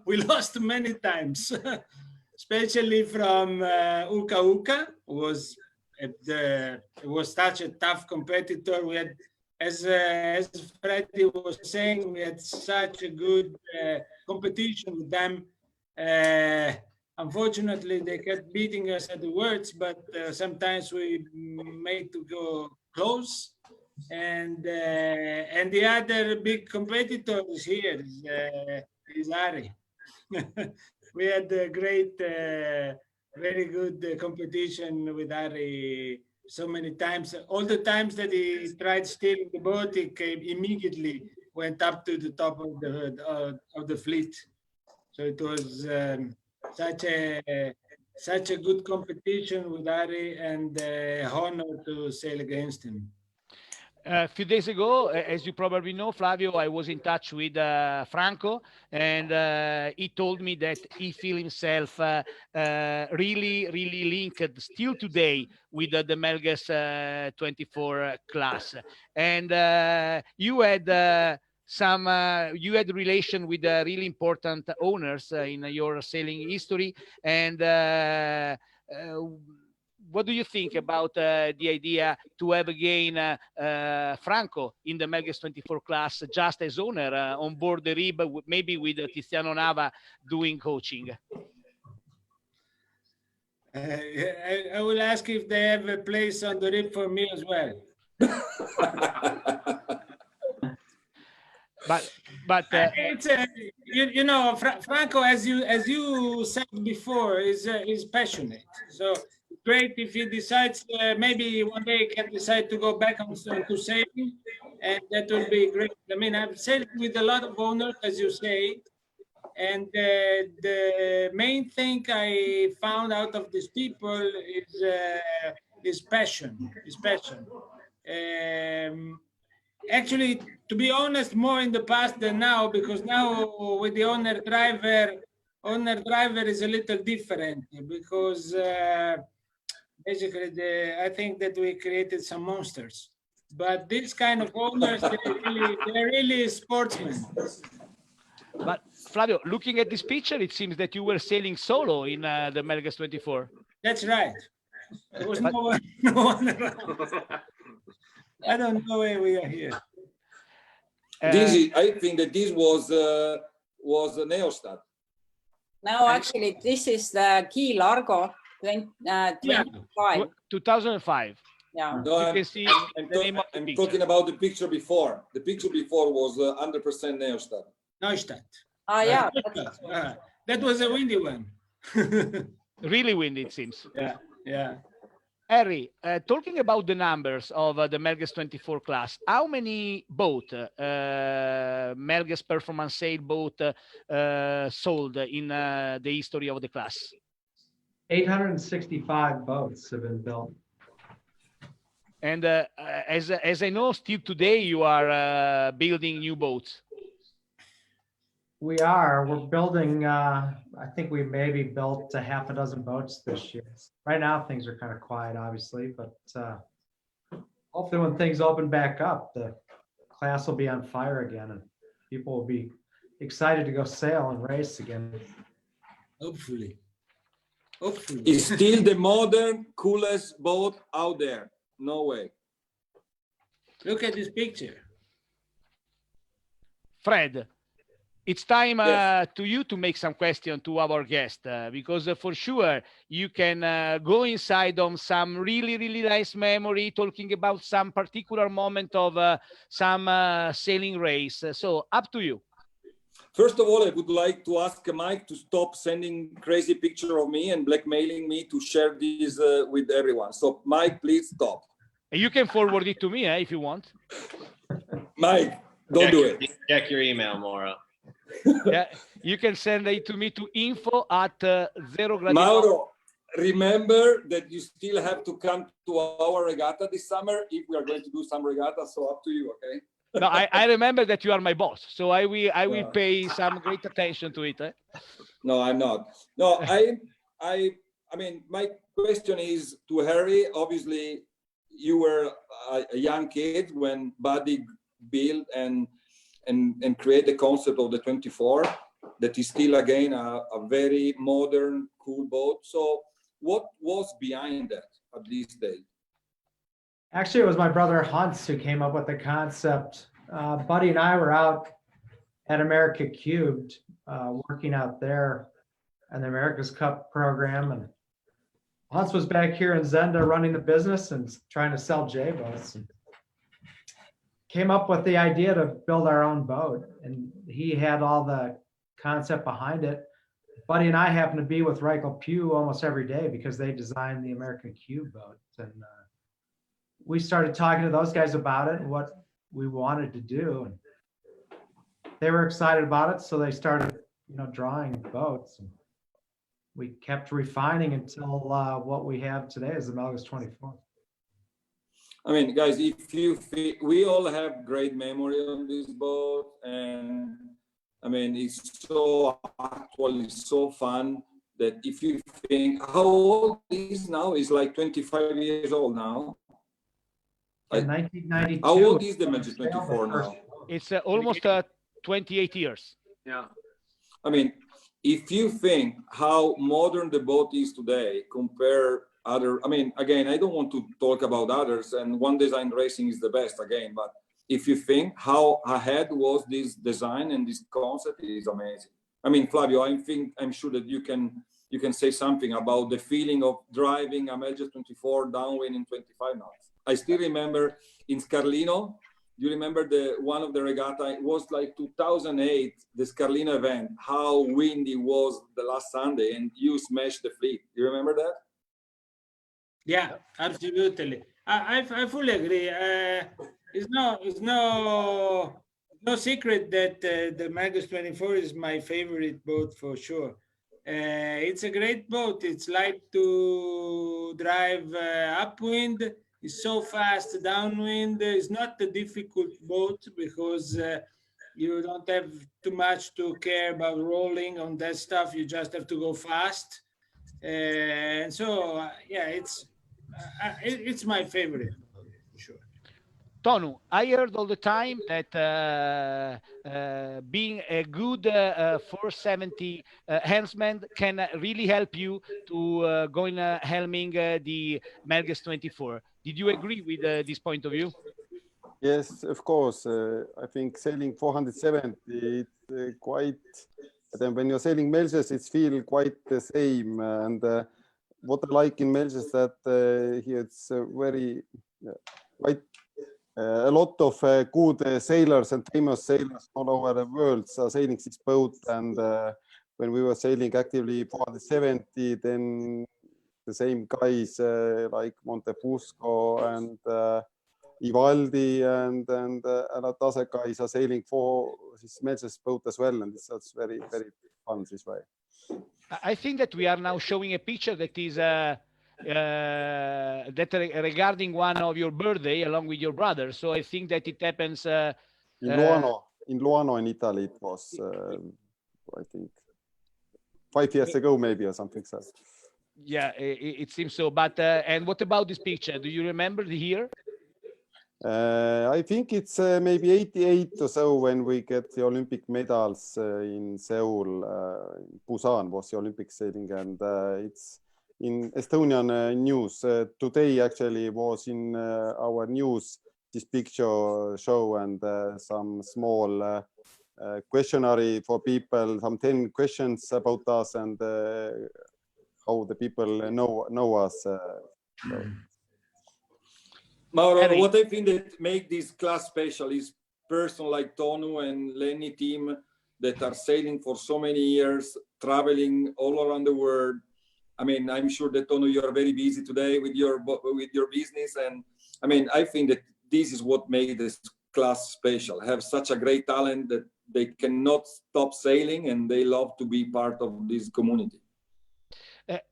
[SPEAKER 8] We lost many times, especially from Uka Uka. It was such a tough competitor. We had, as Freddy was saying, we had such a good competition with them. Unfortunately, they kept beating us at the words, but sometimes we made to go close. And the other big competitor is here. Is Ari. We had a great, very good competition with Ari so many times. All the times that he tried stealing the boat, he came immediately, went up to the top of the fleet. So it was such a good competition with Ari, and honor to sail against him.
[SPEAKER 1] A few days ago, as you probably know, Flavio, I was in touch with Franco, and he told me that he feels himself really, really linked still today with the Melges 24 class. And you had you had relation with really important owners in your sailing history, and what do you think about the idea to have again Franco in the Melges 24 class just as owner on board the rib, maybe with Tiziano Nava doing coaching?
[SPEAKER 8] I will ask if they have a place on the rib for me as well.
[SPEAKER 1] But
[SPEAKER 8] it's you know, Franco, as you said before, is passionate. So great if he decides, maybe one day he can decide to go back to sailing, and that will be great. I mean, I've sailed with a lot of owners, as you say, and the main thing I found out of these people is passion. Actually, to be honest, more in the past than now, because now with the owner driver is a little different, because basically I think that we created some monsters. But this kind of owners, they're really sportsmen.
[SPEAKER 1] But Flavio, looking at this picture, it seems that you were sailing solo in the Melges 24.
[SPEAKER 8] That's right. There was
[SPEAKER 1] But-
[SPEAKER 8] no one around. I don't know why we are here.
[SPEAKER 3] I think that this was a Neostat.
[SPEAKER 2] No, actually, this is the Key Largo 25.
[SPEAKER 1] 2005.
[SPEAKER 2] Yeah.
[SPEAKER 3] No,
[SPEAKER 1] You can see the name of the
[SPEAKER 3] I'm
[SPEAKER 1] picture.
[SPEAKER 3] talking about the picture before. The picture before was 100% Neostat.
[SPEAKER 8] Neustadt.
[SPEAKER 2] Ah, yeah.
[SPEAKER 8] That was a windy one.
[SPEAKER 1] Really windy, it seems.
[SPEAKER 8] Yeah.
[SPEAKER 1] Harry, talking about the numbers of the Melges 24 class, how many boat Melges performance sailboat sold in the history of the class?
[SPEAKER 6] 865 boats have been built.
[SPEAKER 1] And as I know, still today you are building new boats.
[SPEAKER 6] We're building, I think we maybe built a half a dozen boats this year. Right now, things are kind of quiet, obviously, but hopefully when things open back up, the class will be on fire again and people will be excited to go sail and race again.
[SPEAKER 8] Hopefully.
[SPEAKER 3] It's still the modern, coolest boat out there. No way.
[SPEAKER 8] Look at this picture.
[SPEAKER 1] Fred, it's time
[SPEAKER 3] Yes.
[SPEAKER 1] to you to make some question to our guest because for sure you can go inside on some really, really nice memory talking about some particular moment of some sailing race. So up to you.
[SPEAKER 3] First of all, I would like to ask Mike to stop sending crazy picture of me and blackmailing me to share this with everyone. So Mike, please stop.
[SPEAKER 1] You can forward it to me if you want.
[SPEAKER 3] Mike, don't do it.
[SPEAKER 5] Check your email, Mauro.
[SPEAKER 1] Yeah, you can send it to me to info@Zerogradinord.
[SPEAKER 3] Mauro, remember that you still have to come to our regatta this summer if we are going to do some regatta. So up to you, okay?
[SPEAKER 1] No, I remember that you are my boss, so I will
[SPEAKER 3] Yeah.
[SPEAKER 1] pay some great attention to it.
[SPEAKER 3] No, I'm not. No, I mean, my question is to Harry. Obviously, you were a young kid when Buddy built and create the concept of the 24 that is still again a very modern, cool boat. So what was behind that at this day?
[SPEAKER 6] Actually, it was my brother Hans who came up with the concept. Buddy and I were out at America Cubed, working out there in the America's Cup program. And Hans was back here in Zenda running the business and trying to sell J-boats. And came up with the idea to build our own boat. And he had all the concept behind it. Buddy and I happen to be with Reichel Pugh almost every day because they designed the American Cube boats. And we started talking to those guys about it and what we wanted to do. And they were excited about it. So they started, drawing boats. And we kept refining until what we have today is the Melges 24.
[SPEAKER 3] I mean, guys, we all have great memory on this boat, and I mean, it's so actual, it's so fun that if you think how old is now, is like 25 years old now.
[SPEAKER 6] In 1992.
[SPEAKER 3] How old is the Melges 24 now?
[SPEAKER 1] It's almost 28 years.
[SPEAKER 9] Yeah.
[SPEAKER 3] I mean, if you think how modern the boat is today, compare other, I mean, again, I don't want to talk about others, and One Design Racing is the best again, but if you think how ahead was this design and this concept, it is amazing. I mean, Flavio, I'm sure that you can say something about the feeling of driving a Melges 24 downwind in 25 knots. I still remember in Scarlino. You remember one of the regatta? It was like 2008, the Scarlino event. How windy was the last Sunday, and you smashed the fleet. You remember that?
[SPEAKER 8] Yeah, absolutely. I fully agree. It's no secret that the Melges 24 is my favorite boat for sure. It's a great boat. It's light to drive upwind. It's so fast downwind. It's not a difficult boat because you don't have too much to care about rolling on that stuff. You just have to go fast. And so, yeah, it's my favorite, for sure.
[SPEAKER 1] Tonu, I heard all the time that being a good 470 helmsman can really help you to go in helming the Melges 24. Did you agree with this point of view?
[SPEAKER 10] Yes, of course. I think sailing 470, it's quite, then when you're sailing Melges, it's feel quite the same. And what I like in Melges that here it's very quite a lot of good sailors and famous sailors all over the world are sailing this boat. And when we were sailing actively 470, then the same guys like Montefusco and Ivaldi and other guys are sailing for this Melges boat as well, and it's very fun this way.
[SPEAKER 1] I think that we are now showing a picture that is regarding one of your birthday along with your brother. So I think that it happens
[SPEAKER 10] in Luano in Italy. It was I think 5 years ago maybe or something like that.
[SPEAKER 1] Yeah, it seems so. But and what about this picture? Do you remember the year?
[SPEAKER 10] I think it's maybe 88 or so when we get the Olympic medals in Seoul. Busan was the Olympic sailing, and it's in Estonian news. Today actually was in our news this picture show, and some small questionnaire for people, some 10 questions about us and how the people know us. So.
[SPEAKER 3] Mauro, what I think that make this class special is person like Tonu and Lenny team that are sailing for so many years, traveling all around the world. I mean, I'm sure that Tonu, you are very busy today with your business, and I mean, I think that this is what made this class special. Have such a great talent that they cannot stop sailing, and they love to be part of this community.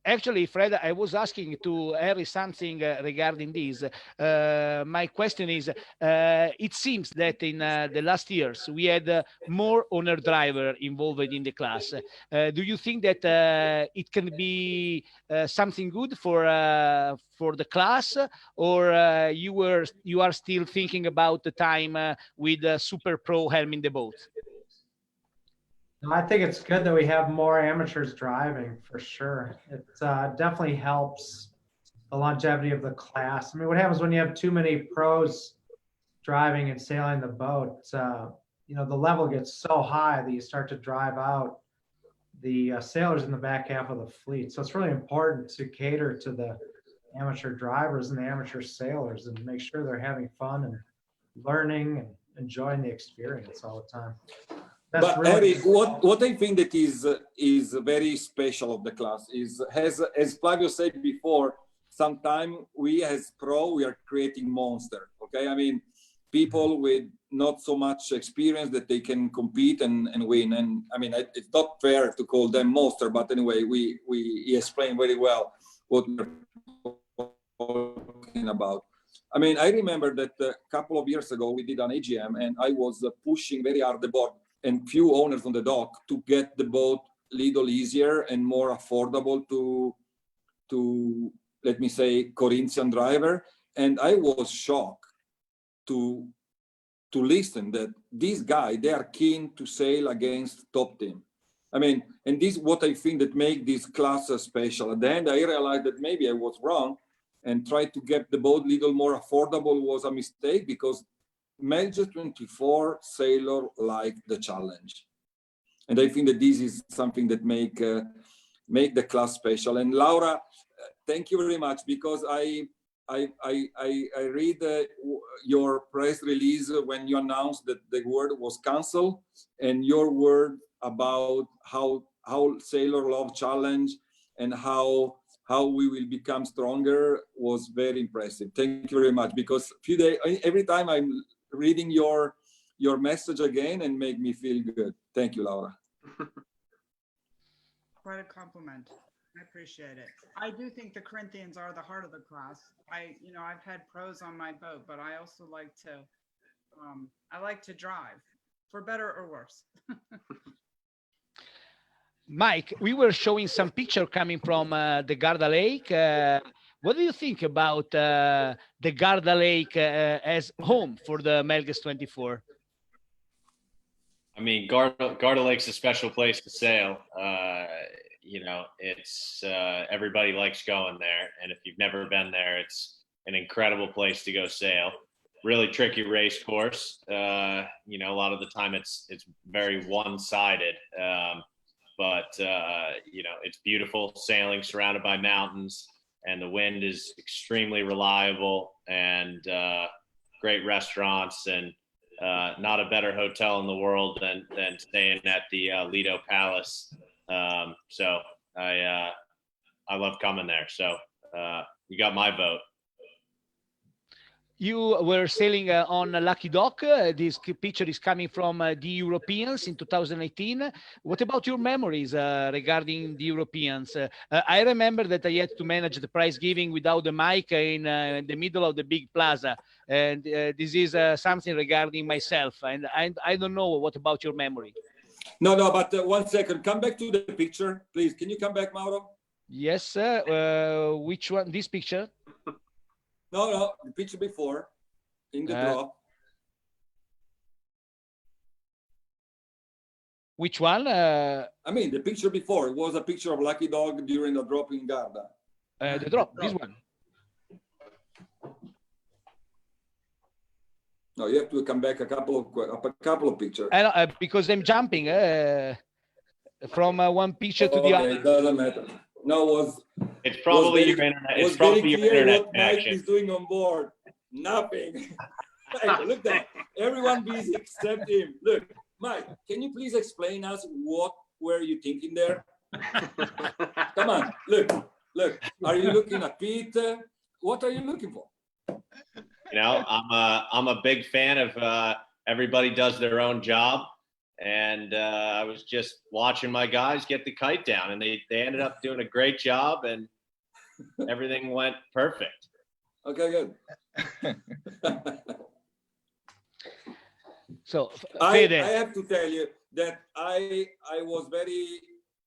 [SPEAKER 1] Actually, Fred, I was asking to Harry something regarding this. My question is, it seems that in the last years, we had more owner-driver involved in the class. Do you think that it can be something good for the class, or you are still thinking about the time with Super Pro helming the boat?
[SPEAKER 6] I think it's good that we have more amateurs driving for sure. It definitely helps the longevity of the class. I mean, what happens when you have too many pros driving and sailing the boat? You know, the level gets so high that you start to drive out the sailors in the back half of the fleet. So it's really important to cater to the amateur drivers and the amateur sailors and make sure they're having fun and learning and enjoying the experience all the time.
[SPEAKER 3] But really Harry, what I think that is very special of the class is, as Flavio said before, sometimes we as pro, we are creating monster, okay? I mean, people with not so much experience that they can compete and win. And I mean, it's not fair to call them monster, but anyway, he explained very well what we're talking about. I mean, I remember that a couple of years ago, we did an AGM and I was pushing very hard the board and few owners on the dock to get the boat a little easier and more affordable to let me say, Corinthian driver. And I was shocked to listen that this guy, they are keen to sail against top team. I mean, and this is what I think that make this class special. At the end, I realized that maybe I was wrong and tried to get the boat a little more affordable was a mistake, because Melges 24 sailor like the challenge, and I think that this is something that make the class special. And Laura, thank you very much, because I read your press release when you announced that the word was canceled, and your word about how sailor love challenge and how we will become stronger was very impressive. Thank you very much, because every time I'm reading your message again and make me feel good. Thank you, Laura.
[SPEAKER 4] Quite a compliment. I appreciate it. I do think the Corinthians are the heart of the class. I've had pros on my boat, but I also like to drive, for better or worse.
[SPEAKER 1] Mike, we were showing some picture coming from the Garda Lake. What do you think about the Garda Lake as home for the Melges 24?
[SPEAKER 5] I mean, Garda Lake's a special place to sail. You know, it's everybody likes going there, and if you've never been there, it's an incredible place to go sail. Really tricky race course. You know, a lot of the time it's very one-sided, but you know, it's beautiful sailing surrounded by mountains, and the wind is extremely reliable, and great restaurants, and not a better hotel in the world than staying at the Lido Palace. So I love coming there. So you got my vote.
[SPEAKER 1] You were sailing on Lucky Dock. This picture is coming from the Europeans in 2018. What about your memories regarding the Europeans? I remember that I had to manage the prize giving without the mic in the middle of the big plaza. And this is something regarding myself. And I don't know, what about your memory?
[SPEAKER 3] No, but 1 second. Come back to the picture, please. Can you come back, Mauro?
[SPEAKER 1] Yes, which one? This picture?
[SPEAKER 3] No, the picture before, in the drop.
[SPEAKER 1] Which one?
[SPEAKER 3] I mean, the picture before, it was a picture of Lucky Dog during the drop in Garda.
[SPEAKER 1] The drop, this one.
[SPEAKER 3] No, you have to come back a couple of pictures.
[SPEAKER 1] Because I'm jumping from one picture to the other.
[SPEAKER 3] It doesn't matter. No,
[SPEAKER 5] it's probably your internet. It's probably your internet
[SPEAKER 3] what
[SPEAKER 5] connection.
[SPEAKER 3] Mike is doing on board. Nothing. Hey, look that. Everyone busy except him. Look, Mike, can you please explain us what were you thinking there? Come on, look. Are you looking at Pete? What are you looking for?
[SPEAKER 5] You know, I'm a big fan of everybody does their own job. And I was just watching my guys get the kite down, and they ended up doing a great job, and everything went perfect.
[SPEAKER 3] Okay, good.
[SPEAKER 1] So
[SPEAKER 3] I have to tell you that I was very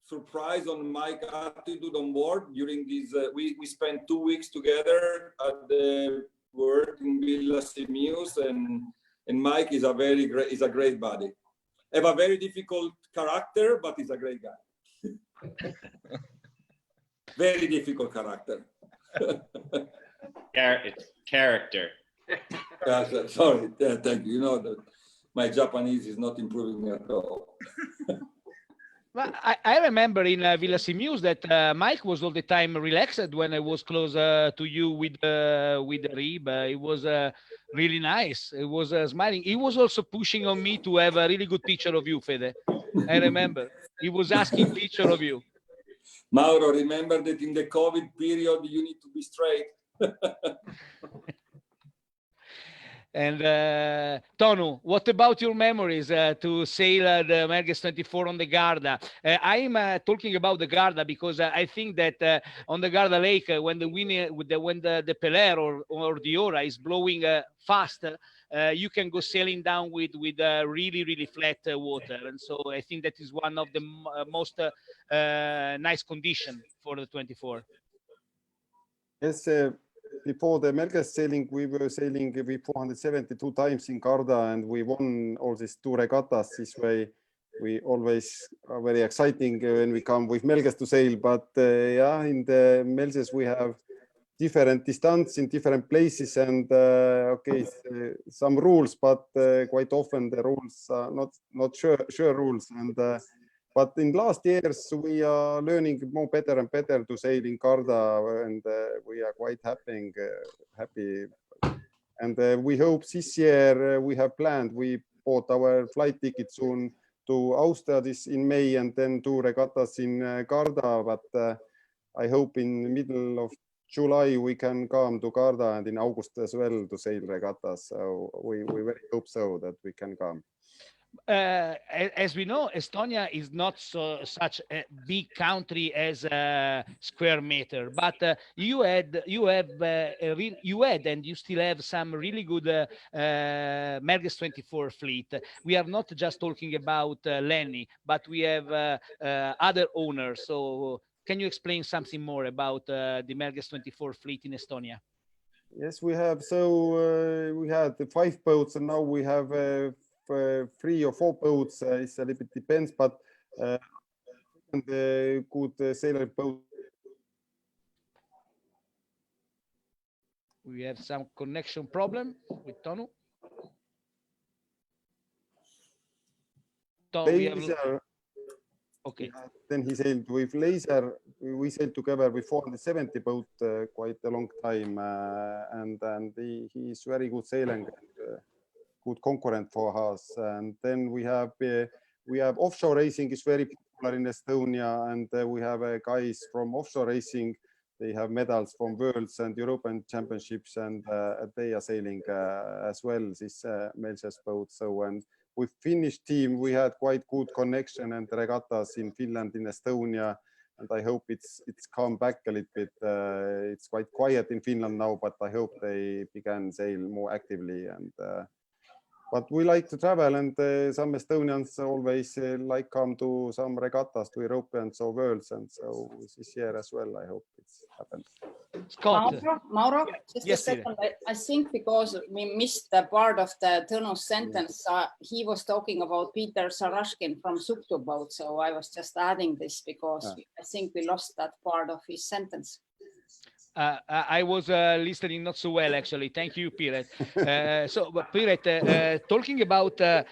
[SPEAKER 3] surprised on Mike's attitude on board during this. We spent 2 weeks together at the work in Villa Simius, and Mike is a great buddy. Have a very difficult character, but he's a great guy. Very difficult character.
[SPEAKER 5] It's character.
[SPEAKER 3] Sorry, thank you. You know that my Japanese is not improving at all.
[SPEAKER 1] Well, I remember in Villa Simius that Mike was all the time relaxed when I was close to you with the rib. It was really nice. It was smiling. He was also pushing on me to have a really good picture of you, Fede. I remember. He was asking picture of you.
[SPEAKER 3] Mauro, remember that in the COVID period, you need to be straight.
[SPEAKER 1] And Tonu, what about your memories to sail the Melges 24 on the Garda? I'm talking about the Garda because I think that on the Garda Lake, when the Peler or the Ora is blowing fast, you can go sailing down with really, really flat water. And so I think that is one of the most nice condition for the 24.
[SPEAKER 10] Yes, before the Melges sailing, we were sailing 472 times in Garda, and we won all these 2 regattas. This way, we always are very exciting when we come with Melges to sail. But yeah, in the Melges we have different distance in different places, and okay, some rules, but quite often the rules are not sure rules. And but in last years, we are learning better and better to sail in Garda, and we are quite happy. And we hope this year we have planned. We bought our flight ticket soon to Austria in May, and then 2 regattas in Garda. But I hope in middle of July we can come to Garda, and in August as well to sail regattas. So we very hope so that we can come.
[SPEAKER 1] As we know, Estonia is not such a big country as a square meter, but you had and you still have some really good Melges 24 fleet. We are not just talking about Lenny, but we have other owners. So can you explain something more about the Melges 24 fleet in Estonia?
[SPEAKER 10] Yes, we have. So we had the 5 boats, and now we have 3 or 4 boats. It's a little bit depends, but and good sailor boat.
[SPEAKER 1] We have some connection problem with Tonu.
[SPEAKER 10] Laser.
[SPEAKER 1] Okay.
[SPEAKER 10] Then he sailed with Laser. We sailed together with 470 boat quite a long time, and he's very good sailing, good concurrent for us. And then we have offshore racing is very popular in Estonia, and we have guys from offshore racing. They have medals from Worlds and European Championships, and they are sailing as well this Melges boat. So and with Finnish team, we had quite good connection and regattas in Finland, in Estonia, and I hope it's come back a little bit. It's quite quiet in Finland now, but I hope they began sail more actively. And but we like to travel, and some Estonians always like come to some regattas, to Europeans or Worlds, and so this year as well. I hope it happens.
[SPEAKER 1] Scott.
[SPEAKER 2] Mauro, just
[SPEAKER 1] yes,
[SPEAKER 2] a second. I think because we missed the part of the Tõnu's sentence, he was talking about Peter Sarashkin from Suktu boat. So I was just adding this because I think we lost that part of his sentence.
[SPEAKER 1] I was listening not so well, actually. Thank you, Piret. Piret, talking about the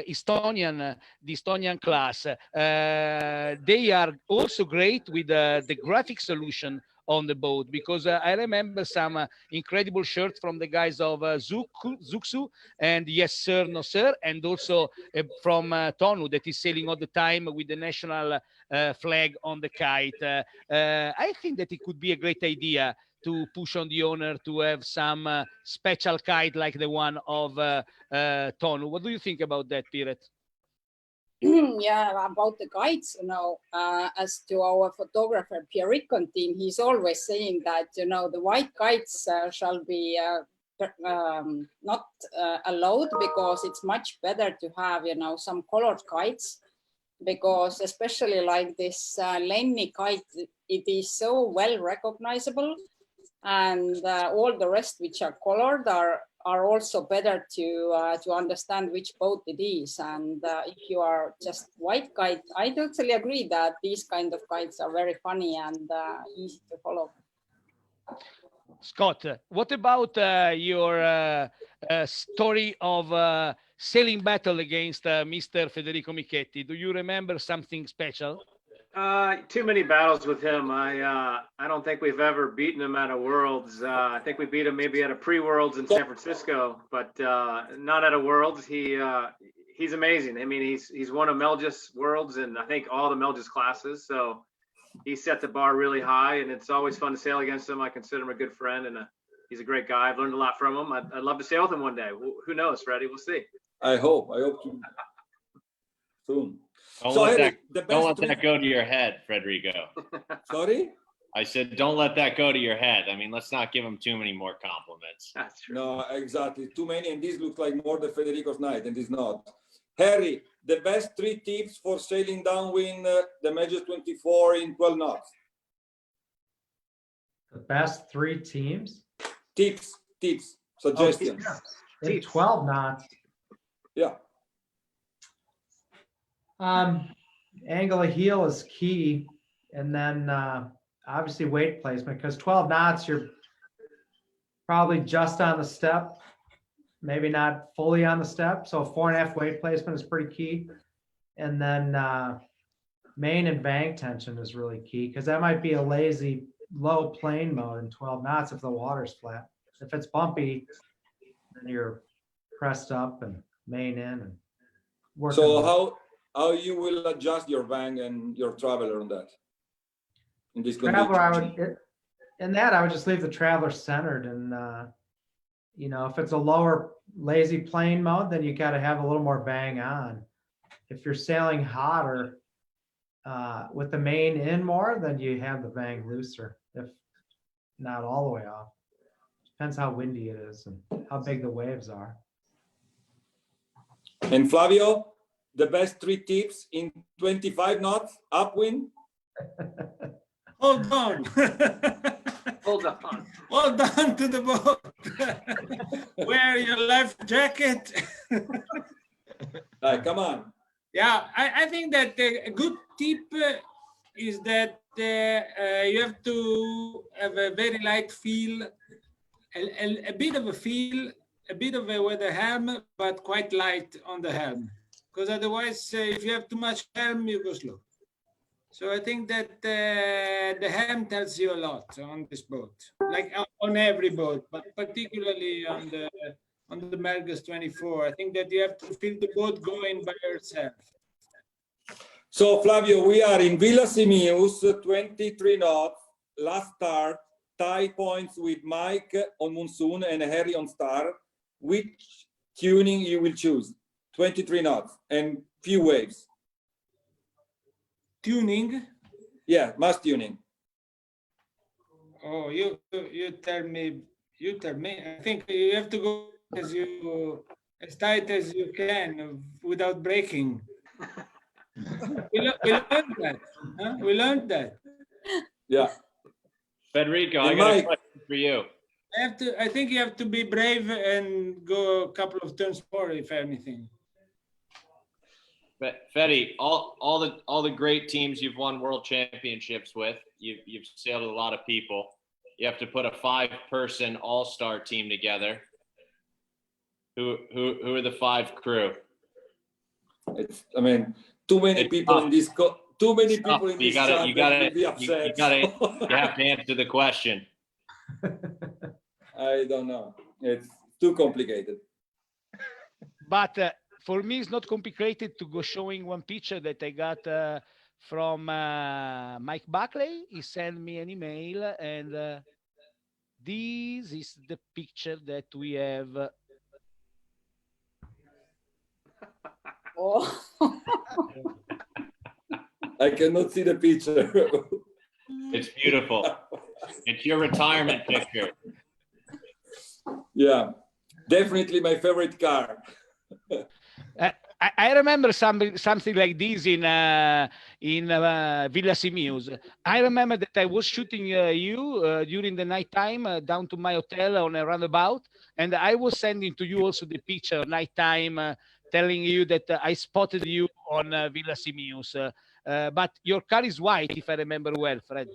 [SPEAKER 1] Estonian class, they are also great with the graphic solution on the boat, because I remember some incredible shirts from the guys of Zuksu and Yes Sir No Sir, and also from Tonu, that is sailing all the time with the national flag on the kite. I think that it could be a great idea to push on the owner to have some special kite like the one of Tonu. What do you think about that, Piret?
[SPEAKER 2] Yeah, about the guides, as to our photographer Pierre Riccon team, he's always saying that, the white guides shall be not allowed, because it's much better to have, some colored kites, because especially like this Lenni kite, it is so well recognizable, and all the rest which are colored are also better to understand which boat it is. And if you are just white kite, I totally agree that these kind of kites are very funny and easy to follow.
[SPEAKER 1] Scott, what about your story of sailing battle against Mr. Federico Michetti? Do you remember something special?
[SPEAKER 9] Too many battles with him. I don't think we've ever beaten him at a Worlds. I think we beat him maybe at a pre-Worlds in San Francisco, but not at a Worlds. He's amazing. I mean, he's won a Melges Worlds and I think all the Melges classes. So he set the bar really high, and it's always fun to sail against him. I consider him a good friend, and he's a great guy. I've learned a lot from him. I'd love to sail with him one day. Who knows, Freddie? We'll see.
[SPEAKER 3] I hope to soon.
[SPEAKER 5] Don't let that go to your head, Federico.
[SPEAKER 3] Sorry?
[SPEAKER 5] I said, don't let that go to your head. I mean, let's not give him too many more compliments.
[SPEAKER 9] That's true.
[SPEAKER 3] No, exactly. Too many, and this looks like more than Federico's night, and it's not. Harry, the best 3 tips for sailing downwind the Melges 24 in 12 knots.
[SPEAKER 6] The best 3 teams?
[SPEAKER 3] Tips, suggestions.
[SPEAKER 6] Oh, in 12 knots.
[SPEAKER 3] Yeah.
[SPEAKER 6] Angle of heel is key, and then obviously weight placement, because 12 knots you're probably just on the step, maybe not fully on the step, so 4.5 weight placement is pretty key. And then main and bank tension is really key, because that might be a lazy low plane mode in 12 knots if the water's flat. If it's bumpy, then you're pressed up and main in and working.
[SPEAKER 3] So how you will adjust your bang and your traveler on that? In this
[SPEAKER 6] traveler, I would just leave the traveler centered, and if it's a lower lazy plane mode, then you got to have a little more bang on. If you're sailing hotter with the main in more, then you have the bang looser, if not all the way off. Depends how windy it is and how big the waves are.
[SPEAKER 3] And Flavio, the best 3 tips in 25 knots upwind?
[SPEAKER 8] Hold on.
[SPEAKER 9] Hold on.
[SPEAKER 8] Hold on to the boat. Wear your life jacket.
[SPEAKER 3] Come on.
[SPEAKER 8] Yeah, I think that a good tip is that you have to have a very light feel, a bit of a feel, a bit of a weather helm, but quite light on the helm. Because otherwise, if you have too much helm, you go slow. So I think that the helm tells you a lot on this boat, like on every boat, but particularly on the Melges 24. I think that you have to feel the boat going by yourself.
[SPEAKER 3] So Flavio, we are in Villa Simius, 23 knots, last start, tie points with Mike on Monsoon and Harry on Star. Which tuning you will choose? 23 knots and few waves.
[SPEAKER 8] Tuning?
[SPEAKER 3] Yeah, mass tuning.
[SPEAKER 8] Oh, you tell me. You tell me. I think you have to go as tight as you can without breaking. we learned that. Huh? We learned that.
[SPEAKER 3] Yeah.
[SPEAKER 5] Federico, I got a question for you.
[SPEAKER 8] I think you have to be brave and go a couple of turns more, if anything.
[SPEAKER 5] Fede, all the great teams you've won world championships with, you've sailed with a lot of people. You have to put a 5-person all-star team together. Who are the 5 crew?
[SPEAKER 3] I mean, too many people in this chat will be upset.
[SPEAKER 5] You have to answer the question.
[SPEAKER 3] I don't know. It's too complicated.
[SPEAKER 1] But for me, it's not complicated to go showing one picture that I got from Mike Buckley. He sent me an email, and this is the picture that we have.
[SPEAKER 2] Oh.
[SPEAKER 3] I cannot see the picture.
[SPEAKER 5] It's beautiful. It's your retirement picture.
[SPEAKER 3] Yeah, definitely my favorite car.
[SPEAKER 1] I remember something like this in Villa Simius. I remember that I was shooting you during the nighttime down to my hotel on a roundabout, and I was sending to you also the picture nighttime, telling you that I spotted you on Villa Simius. But your car is white, if I remember well, Fred.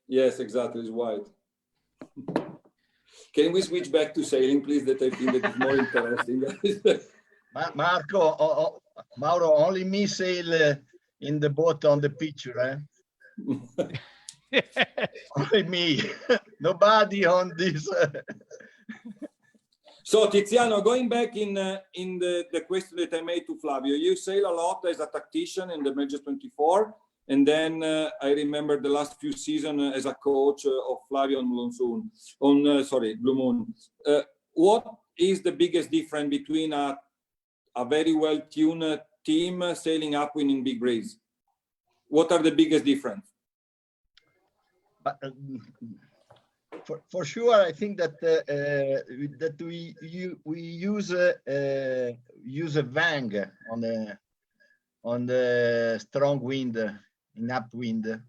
[SPEAKER 3] Yes, exactly, it's white. Can we switch back to sailing, please? That I feel that is more interesting.
[SPEAKER 7] Mauro, only me sail in the boat on the picture, eh? Only me. Nobody on this.
[SPEAKER 3] So Tiziano, going back in the question that I made to Flavio, you sail a lot as a tactician in the Melges 24, and then I remember the last few seasons as a coach of Flavio on Monsoon, Blue Moon. What is the biggest difference between a very well-tuned team sailing upwind in big breeze? What are the biggest difference?
[SPEAKER 7] For sure, I think that we use a vang on the strong wind in upwind,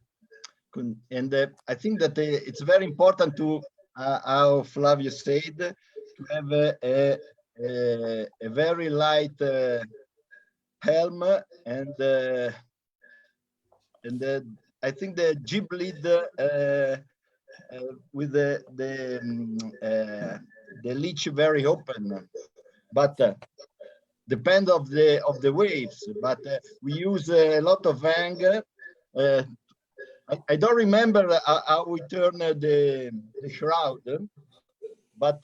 [SPEAKER 7] and I think that it's very important to, how Flavio said, to have a very light helm, and I think the jib lead with the leech very open, but depend of the waves. But we use a lot of vang. I don't remember how we turn the shroud, but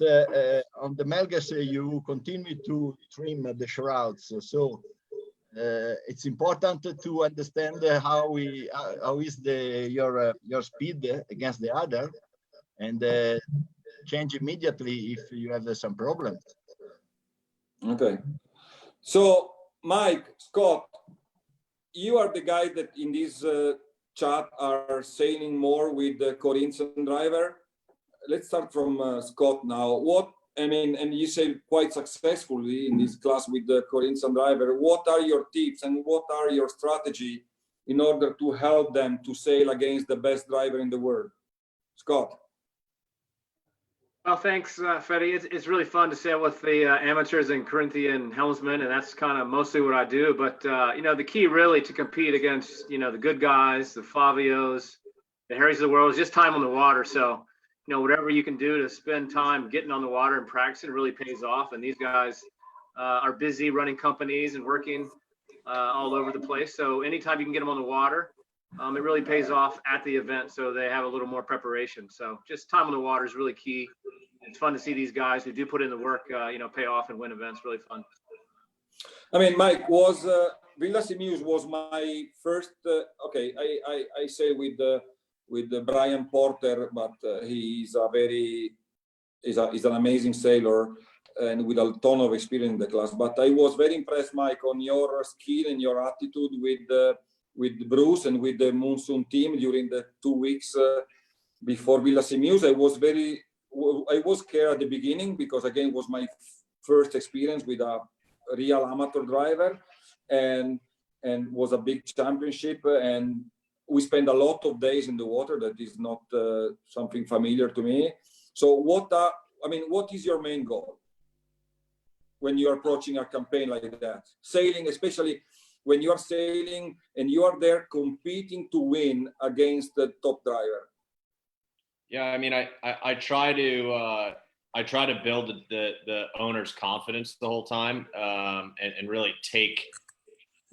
[SPEAKER 7] on the Melges you continue to trim the shrouds. So it's important to understand how is your speed against the other, and change immediately if you have some problems.
[SPEAKER 3] Okay. So Mike, Scott, you are the guy that in this chat are sailing more with the Corinthian driver. Let's start from Scott now. And you said quite successfully in this class with the Corinthian driver. What are your tips and what are your strategy in order to help them to sail against the best driver in the world? Scott.
[SPEAKER 9] Well, thanks, Fede. It's really fun to sail with the amateurs and Corinthian helmsmen, and that's kind of mostly what I do. But you know, the key really to compete against, you know, the good guys, the Flavios, the Harrys of the world is just time on the water. So, you know, whatever you can do to spend time getting on the water and practicing really pays off. And these guys are busy running companies and working all over the place. So anytime you can get them on the water, it really pays off at the event. So they have a little more preparation. So just time on the water is really key. It's fun to see these guys who do put in the work, you know, pay off and win events. Really fun.
[SPEAKER 3] I mean, Mike, was Villa Simius was my first. Okay, I say with Brian Porter, but he's an amazing sailor and with a ton of experience in the class. But I was very impressed, Mike, on your skill and your attitude with Bruce and with the Monsoon team during the 2 weeks before Villa Simius. I was scared at the beginning because again it was my first experience with a real amateur driver, and was a big championship, and we spent a lot of days in the water. That is not something familiar to me. So what is your main goal when you're approaching a campaign like that? Sailing, especially when you are sailing and you are there competing to win against the top driver.
[SPEAKER 5] Yeah, I mean, I try to build the owner's confidence the whole time, and really take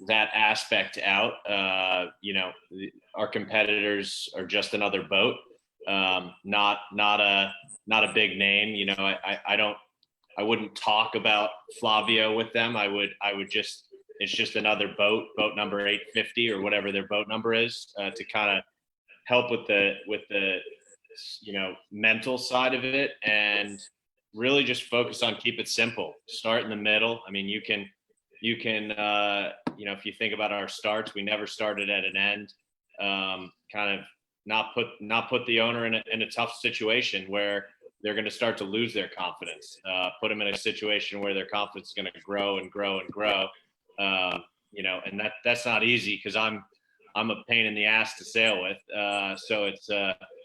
[SPEAKER 5] that aspect out. You know, our competitors are just another boat, not a big name. You know, I wouldn't talk about Flavio with them. I would just, it's just another boat number 850 or whatever their boat number is, to kind of help with the you know, mental side of it, and really just focus on keep it simple. Start in the middle. I mean, you can you know, if you think about our starts, we never started at an end. Kind of not put the owner in a tough situation where they're going to start to lose their confidence. Put them in a situation where their confidence is going to grow and grow and grow. You know, and that's not easy because I'm a pain in the ass to sail with. So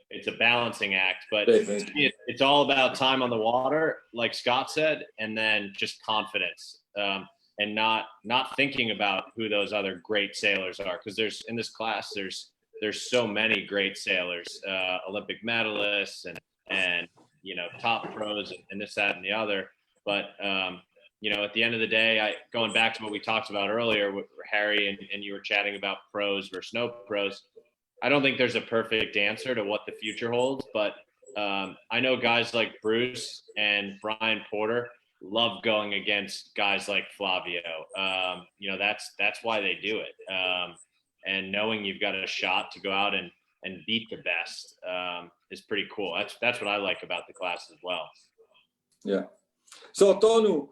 [SPEAKER 5] it's a balancing act, but it's all about time on the water, like Scott said, and then just confidence, and not thinking about who those other great sailors are, because there's in this class there's so many great sailors, Olympic medalists and you know, top pros and this, that, and the other. But you know, at the end of the day, going back to what we talked about earlier with Harry and you were chatting about pros versus no pros. I don't think there's a perfect answer to what the future holds, but I know guys like Bruce and Brian Porter love going against guys like Flavio. You know, that's why they do it. And knowing you've got a shot to go out and beat the best is pretty cool. That's what I like about the class as well.
[SPEAKER 3] Yeah. So Tonu,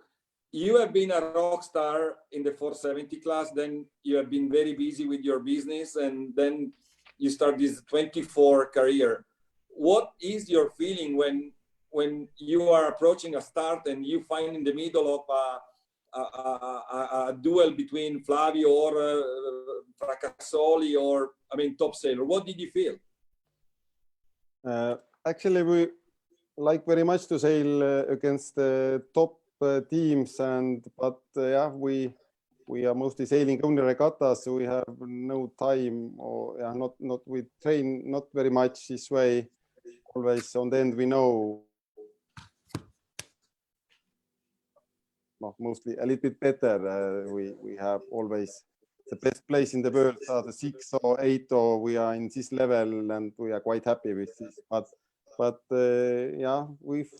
[SPEAKER 3] you have been a rock star in the 470 class, then you have been very busy with your business, and then you start this 24 career. What is your feeling when you are approaching a start and you find in the middle of a duel between Flavio or Fracassoli or, I mean, top sailor? What did you feel?
[SPEAKER 10] Actually, we like very much to sail against the top teams, but yeah, we are mostly sailing only regattas, so we have no time, or yeah, not we train not very much this way. Always on the end, we know mostly a little bit better. We have always the best place in the world are the 6 or 8, or we are in this level, and we are quite happy with this. But yeah, with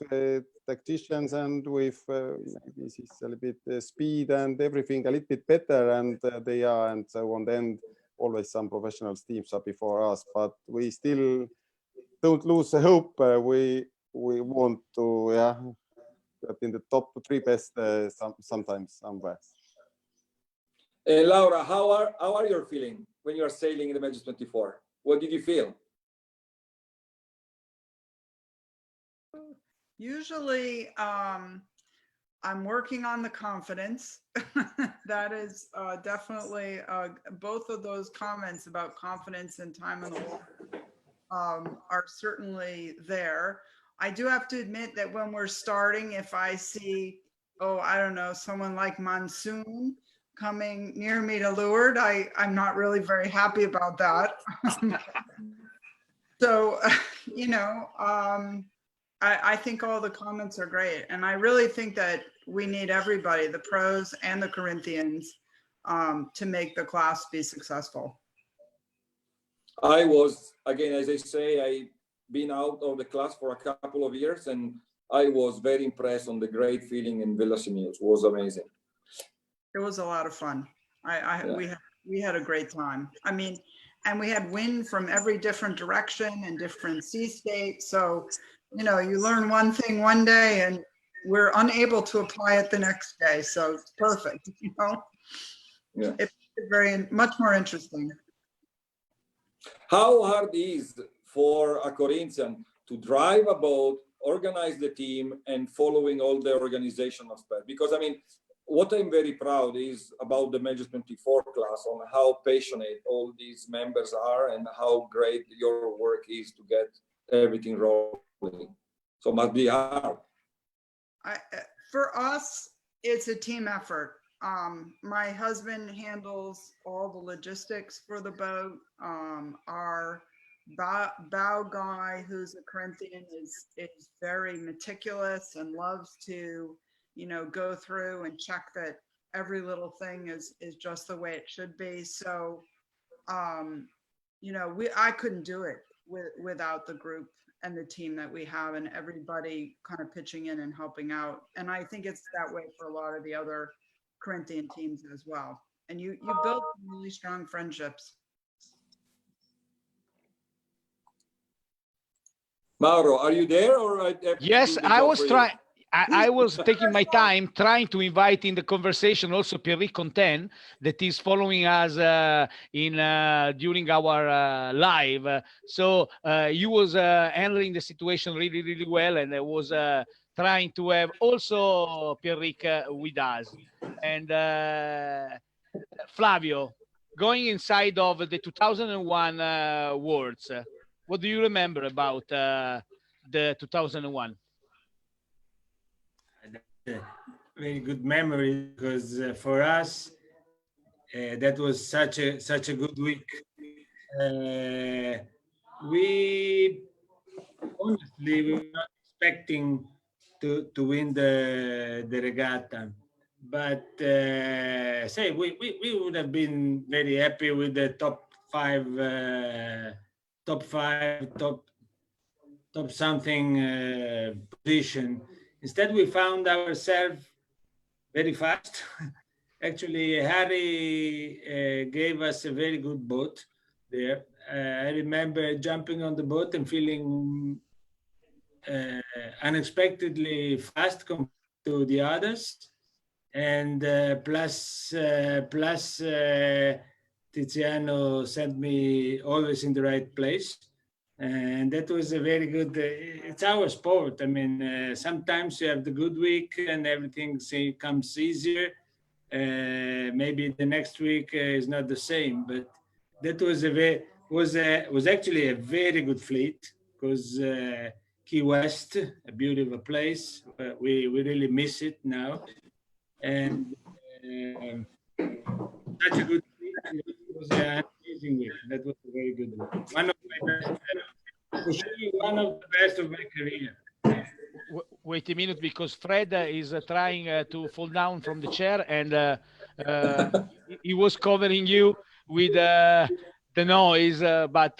[SPEAKER 10] tacticians and with maybe this a little bit speed and everything a little bit better, and they are, and so on the end, always some professional teams are before us, but we still don't lose the hope. We want to get in the top 3 best sometimes somewhere.
[SPEAKER 3] Laura, how are you feeling when you are sailing in the Melges 24? What did you feel?
[SPEAKER 4] Usually, I'm working on the confidence. That is definitely both of those comments about confidence and time in the water are certainly there. I do have to admit that when we're starting, if I see, oh, I don't know, someone like Monsoon coming near me to Lourdes, I'm not really very happy about that. So, you know, I think all the comments are great. And I really think that we need everybody, the pros and the Corinthians, to make the class be successful.
[SPEAKER 3] I was, again, as I say, I've been out of the class for a couple of years, and I was very impressed on the great feeling in Villa Simils. It was amazing.
[SPEAKER 4] It was a lot of fun. We had a great time. I mean, and we had wind from every different direction and different sea states. So, you know, you learn one thing one day and we're unable to apply it the next day. So it's perfect, you know?
[SPEAKER 3] Yeah.
[SPEAKER 4] It's very much more interesting.
[SPEAKER 3] How hard is for a Corinthian to drive a boat, organize the team, and following all the organization aspect? Because I mean, what I'm very proud is about the Melges 24 class on how passionate all these members are and how great your work is to get everything rolling. So it must be hard.
[SPEAKER 4] For us, it's a team effort. My husband handles all the logistics for the boat. Our bow guy, who's a Corinthian, is very meticulous and loves to, you know, go through and check that every little thing is just the way it should be. So, you know, I couldn't do it without the group and the team that we have and everybody kind of pitching in and helping out. And I think it's that way for a lot of the other Corinthian teams as well. And you build really strong friendships.
[SPEAKER 3] Mauro, are you there or?
[SPEAKER 1] Yes, I was trying. I was taking my time trying to invite in the conversation also Pierre Conten, that is following us during our live. So he was handling the situation really, really well, and I was trying to have also Pierre with us. And Flavio, going inside of the 2001 Worlds, what do you remember about the 2001?
[SPEAKER 8] Very good memory, because for us that was such a good week. We honestly were not expecting to win the regatta, but say we would have been very happy with the top something position. Instead, we found ourselves very fast. Actually, Harry gave us a very good boat there. I remember jumping on the boat and feeling unexpectedly fast compared to the others. And plus Tiziano sent me always in the right place. And that was a very good, it's our sport. I mean, sometimes you have the good week and everything comes easier. Maybe the next week is not the same, but that was actually a very good fleet, because Key West, a beautiful place. We really miss it now. And such a good week. It was an amazing week. That was a very good week. One of my best, for sure, one of the best of my career.
[SPEAKER 1] Wait a minute, because Fred is trying to fall down from the chair, and he was covering you with the noise, but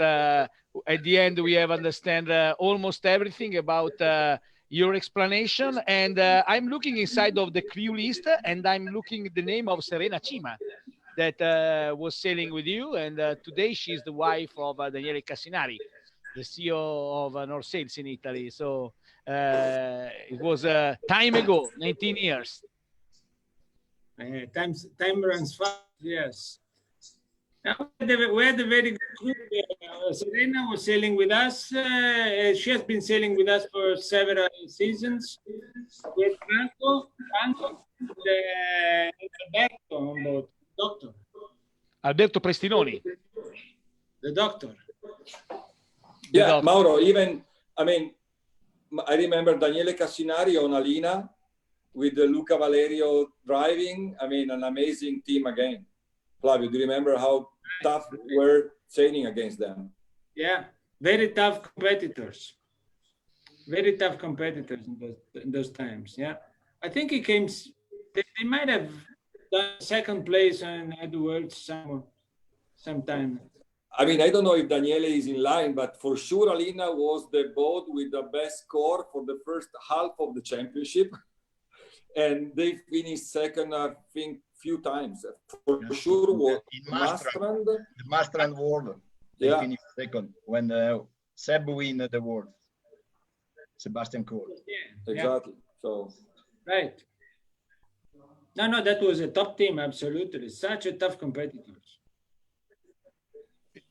[SPEAKER 1] at the end we have understand almost everything about your explanation. And I'm looking inside of the crew list, and I'm looking at the name of Serena Cima that was sailing with you, and today she's the wife of Daniele Cassinari, the CEO of North Sails in Italy. So it was time ago, 19 years.
[SPEAKER 8] Time runs fast, yes. We had a very good group. Serena was sailing with us. She has been sailing with us for several seasons. We had Franco, and Alberto on board, doctor.
[SPEAKER 1] Alberto Prestinoni.
[SPEAKER 8] The doctor.
[SPEAKER 3] Yeah, Mauro, even, I mean, I remember Daniele Cassinari on Alina with Luca Valerio driving. I mean, an amazing team again. Flavio, do you remember how tough we were sailing against them?
[SPEAKER 8] Yeah, very tough competitors. Very tough competitors in those times. Yeah, I think he came. They might have done second place at the Worlds sometime.
[SPEAKER 3] I mean, I don't know if Daniele is in line, but for sure Alina was the boat with the best score for the first half of the championship. And they finished second, I think, few times. For sure was
[SPEAKER 7] in Mastrand, the Mastrand World. They finished second when Seb win the world. Sebastian Coe.
[SPEAKER 8] Yeah,
[SPEAKER 3] exactly. So
[SPEAKER 8] right. No, that was a top team, absolutely. Such a tough competitors.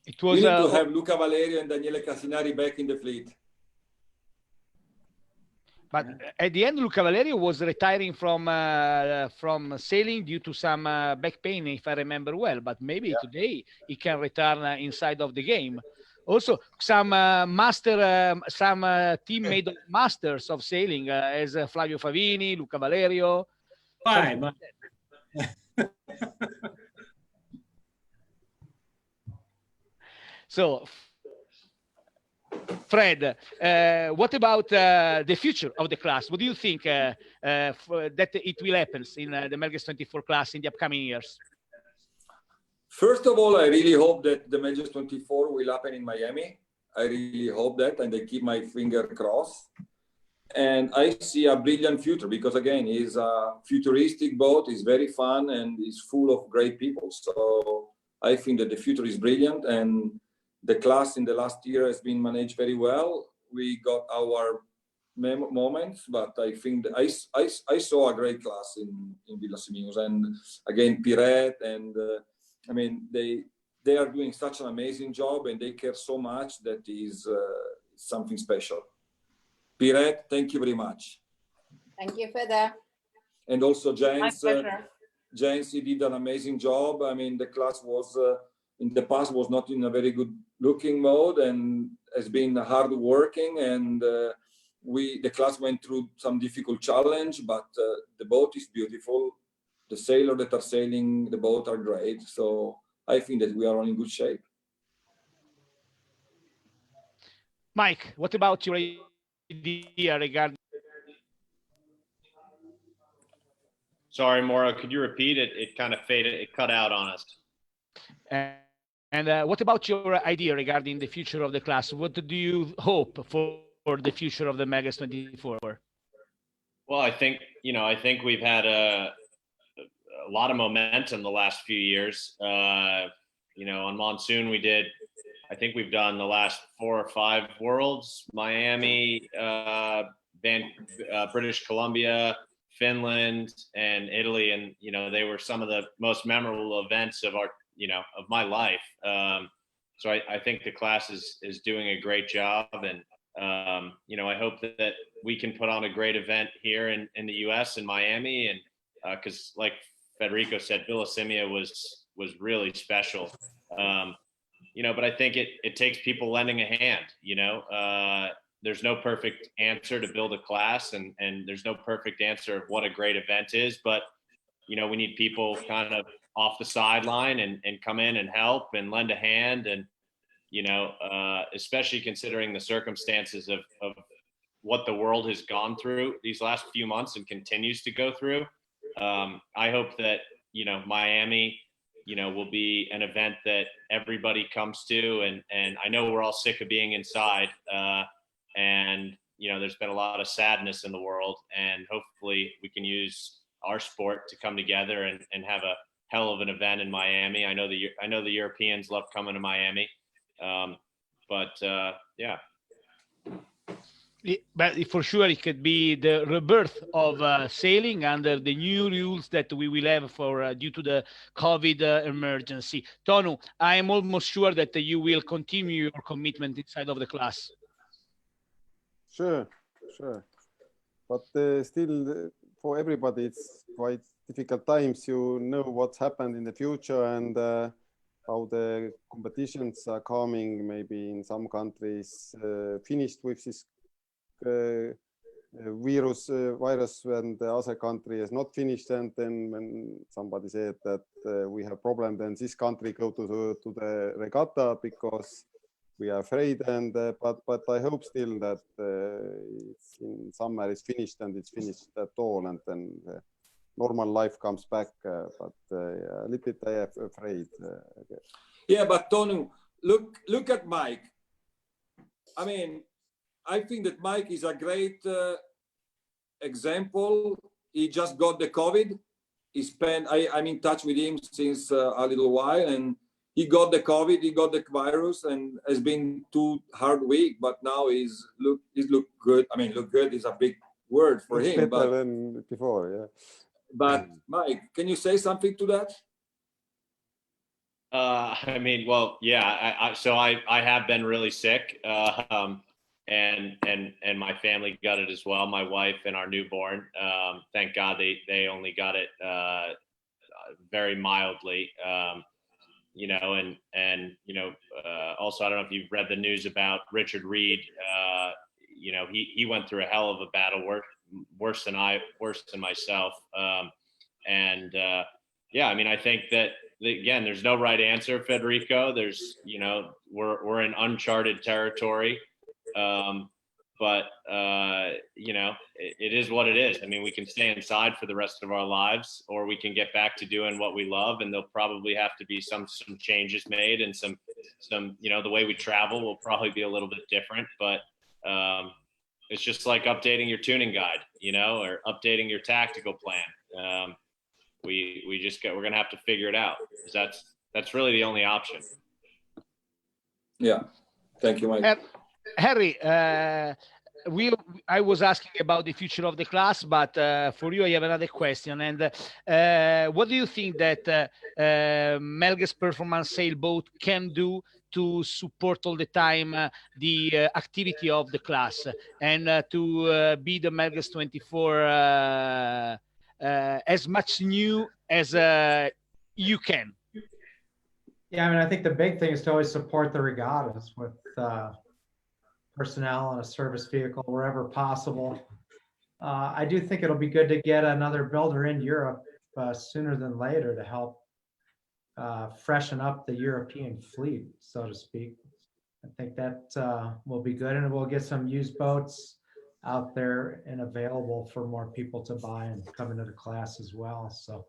[SPEAKER 1] It was
[SPEAKER 3] we need to have Luca Valerio and Daniele Cassinari back in the fleet.
[SPEAKER 1] But at the end, Luca Valerio was retiring from sailing due to some back pain, if I remember well. But maybe today he can return inside of the game. Also, some team made of masters of sailing, as Flavio Favini, Luca Valerio.
[SPEAKER 8] Why?
[SPEAKER 1] So, Fred, what about the future of the class? What do you think that it will happen in the Melges 24 class in the upcoming years?
[SPEAKER 3] First of all, I really hope that the Melges 24 will happen in Miami. I really hope that, and I keep my finger crossed. And I see a brilliant future because, again, it's a futuristic boat, it's very fun, and it's full of great people. So I think that the future is brilliant, and the class in the last year has been managed very well. We got our moments, but I think that I saw a great class in Villaseñor. And again, Piret, and I mean, they are doing such an amazing job, and they care so much that is something special. Piret, thank you very much.
[SPEAKER 2] Thank you, Fede.
[SPEAKER 3] And also Jens.
[SPEAKER 2] My pleasure.
[SPEAKER 3] Jens, he did an amazing job. I mean, the class was, in the past, was not in a very good looking mode and has been hard working. And the class went through some difficult challenge, but the boat is beautiful. The sailors that are sailing the boat are great. So I think that we are all in good shape.
[SPEAKER 1] Mike, what about your idea regarding?
[SPEAKER 5] Sorry, Mauro, could you repeat it? It kind of faded, it cut out on us.
[SPEAKER 1] And what about your idea regarding the future of the class? What do you hope for the future of the Melges 24?
[SPEAKER 5] Well, I think we've had a lot of momentum the last few years. On Monsoon I think we've done the last 4 or 5 worlds: Miami, British Columbia, Finland, and Italy. And they were some of the most memorable events of my life. So I think the class is doing a great job, and I hope that we can put on a great event here in the U.S. in Miami, and because like Federico said, Villaseñor was really special. But I think it takes people lending a hand. There's no perfect answer to build a class, and there's no perfect answer of what a great event is, but we need people kind of off the sideline and come in and help and lend a hand. And especially considering the circumstances of what the world has gone through these last few months and continues to go through. I hope that Miami will be an event that everybody comes to, and I know we're all sick of being inside, and there's been a lot of sadness in the world, and hopefully we can use our sport to come together and have a hell of an event in Miami. I know the Europeans love coming to Miami, but yeah.
[SPEAKER 1] But for sure, it could be the rebirth of sailing under the new rules that we will have for due to the COVID emergency. Tonu, I am almost sure that you will continue your commitment inside of the class.
[SPEAKER 10] Sure. But still, for everybody, it's quite difficult times. You know what's happened in the future and how the competitions are coming. Maybe in some countries finished with this virus, when the other country is not finished. And then when somebody said that we have problem, then this country go to the regatta because we are afraid. And but I hope still that it's in summer it's finished and it's finished at all, and then normal life comes back. But a little bit I am afraid.
[SPEAKER 3] Yeah, but Tonu, look at Mike. I mean, I think that Mike is a great example. He just got the COVID. I'm in touch with him since a little while, and he got the COVID, he got the virus, and has been 2 hard weeks, but now he's look good. I mean, look good is a big word for
[SPEAKER 10] It's
[SPEAKER 3] him,
[SPEAKER 10] better
[SPEAKER 3] but
[SPEAKER 10] than before, yeah.
[SPEAKER 3] But Mike, can you say something to that?
[SPEAKER 5] I mean, well, yeah. So I have been really sick, and my family got it as well. My wife and our newborn. Thank God they only got it very mildly. You know, and you know, also I don't know if you've read the news about Richard Reed. You know, he went through a hell of a battle, worse than myself. Yeah, I mean, I think that again, there's no right answer, Federico. There's, you know, we're in uncharted territory. But you know, it is what it is. I mean, we can stay inside for the rest of our lives, or we can get back to doing what we love. And there'll probably have to be some changes made, and some, you know, the way we travel will probably be a little bit different. But it's just like updating your tuning guide, you know, or updating your tactical plan. We're gonna have to figure it out, because that's really the only option.
[SPEAKER 3] Yeah, thank you, Mike.
[SPEAKER 1] Harry, I was asking about the future of the class, but for you, I have another question. And what do you think that Melges Performance Sailboat can do to support all the time the activity of the class, and to be the Melges 24 as much new as you can?
[SPEAKER 6] Yeah, I mean, I think the big thing is to always support the regattas with personnel and a service vehicle wherever possible. I do think it'll be good to get another builder in Europe sooner than later to help freshen up the European fleet, so to speak. I think that will be good, and we'll get some used boats out there and available for more people to buy and come into the class as well. So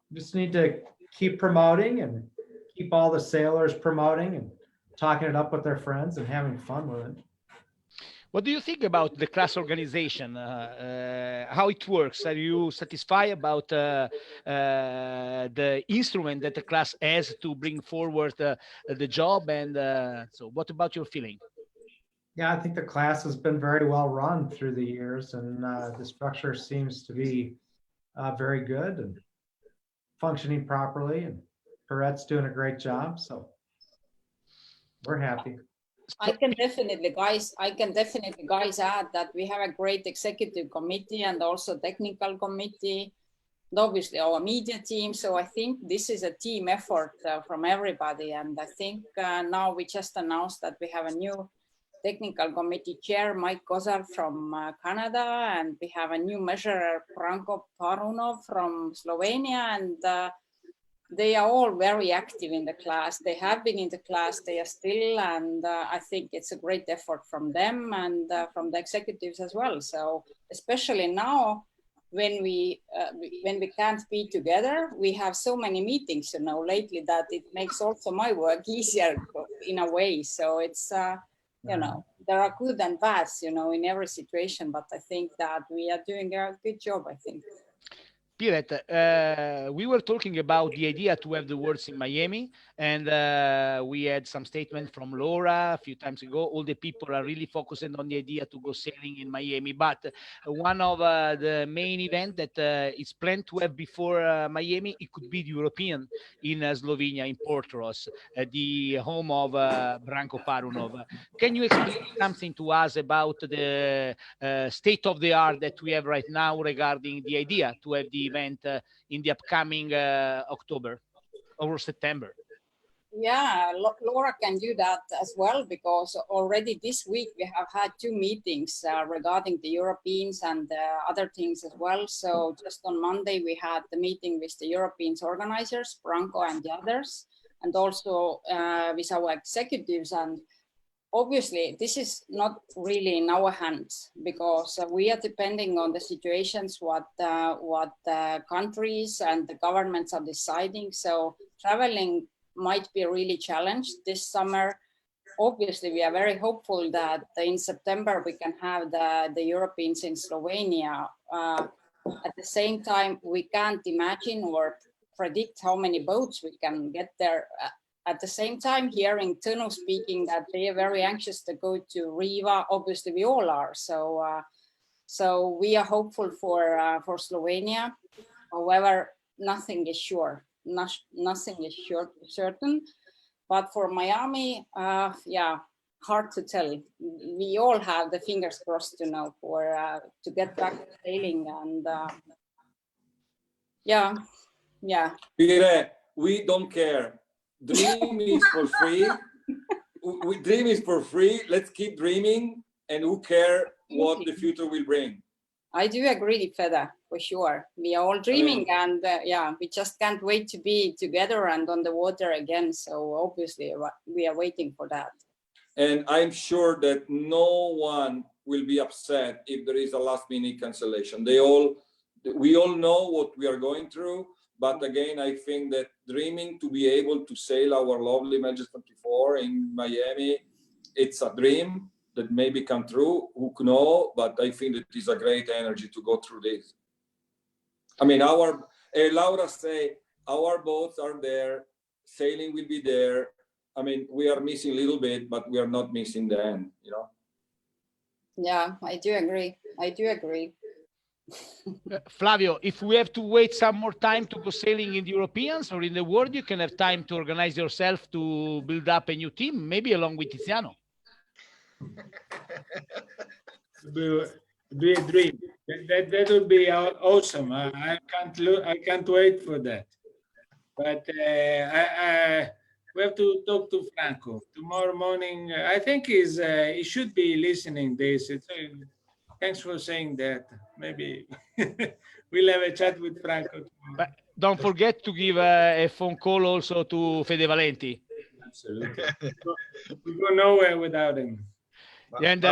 [SPEAKER 6] we just need to keep promoting and keep all the sailors promoting and talking it up with their friends and having fun with it.
[SPEAKER 1] What do you think about the class organization? How it works? Are you satisfied about the instrument that the class has to bring forward the job? And so what about your feeling?
[SPEAKER 6] Yeah, I think the class has been very well run through the years, and the structure seems to be very good and functioning properly, and Perette's doing a great job, so we're happy.
[SPEAKER 2] I can definitely, guys, add that we have a great executive committee and also technical committee, and obviously our media team. So I think this is a team effort from everybody. And I think now we just announced that we have a new technical committee chair, Mike Kozar from Canada, and we have a new measurer, Branko Parunov from Slovenia, and they are all very active in the class. They have been in the class, they are still, and I think it's a great effort from them and from the executives as well. So especially now, when we can't be together, we have so many meetings, you know, lately, that it makes also my work easier in a way. So it's you know, there are good and bads, you know, in every situation, but I think that we are doing a good job, I think.
[SPEAKER 1] Spirit, we were talking about the idea to have the Worlds in Miami, and we had some statement from Laura a few times ago. All the people are really focusing on the idea to go sailing in Miami, but one of the main event that is planned to have before Miami, it could be the European in Slovenia, in Portorož, the home of Branko Parunov. Can you explain something to us about the state of the art that we have right now regarding the idea to have the event in the upcoming October or September?
[SPEAKER 2] Yeah, Laura can do that as well, because already this week we have had 2 meetings regarding the Europeans and other things as well. So just on Monday we had the meeting with the Europeans organizers, Branko and the others, and also with our executives. And obviously this is not really in our hands, because we are depending on the situations what countries and the governments are deciding. So traveling might be really challenged this summer. Obviously, we are very hopeful that in September we can have the Europeans in Slovenia. At the same time, we can't imagine or predict how many boats we can get there. At the same time, hearing Tõnu speaking that they are very anxious to go to Riva, obviously we all are. So we are hopeful for Slovenia. However, nothing is sure. Nothing is certain, but for Miami, yeah, hard to tell. We all have the fingers crossed, you know, for to get back to sailing, and yeah.
[SPEAKER 3] Pire, we don't care. Dream is for free. Dream is for free. Let's keep dreaming, and who care what the future will bring.
[SPEAKER 2] I do agree, Feda, for sure. We are all dreaming, and yeah, we just can't wait to be together and on the water again. So obviously we are waiting for that.
[SPEAKER 3] And I'm sure that no one will be upset if there is a last minute cancellation. We all know what we are going through, but again, I think that dreaming to be able to sail our lovely Melges 24 in Miami, it's a dream that maybe come true, who know, but I think it is a great energy to go through this. I mean, Laura say, our boats are there, sailing will be there. I mean, we are missing a little bit, but we are not missing the end, you know?
[SPEAKER 2] Yeah, I do agree.
[SPEAKER 1] Flavio, if we have to wait some more time to go sailing in the Europeans or in the world, you can have time to organize yourself to build up a new team, maybe along with Tiziano.
[SPEAKER 8] Be a dream. That would be awesome. I can't wait for that. But we have to talk to Franco tomorrow morning. I think he should be listening this. Thanks for saying that. Maybe we'll have a chat with Franco.
[SPEAKER 1] But don't forget to give a phone call also to Fede Valenti.
[SPEAKER 8] Absolutely. We go nowhere without him.
[SPEAKER 1] And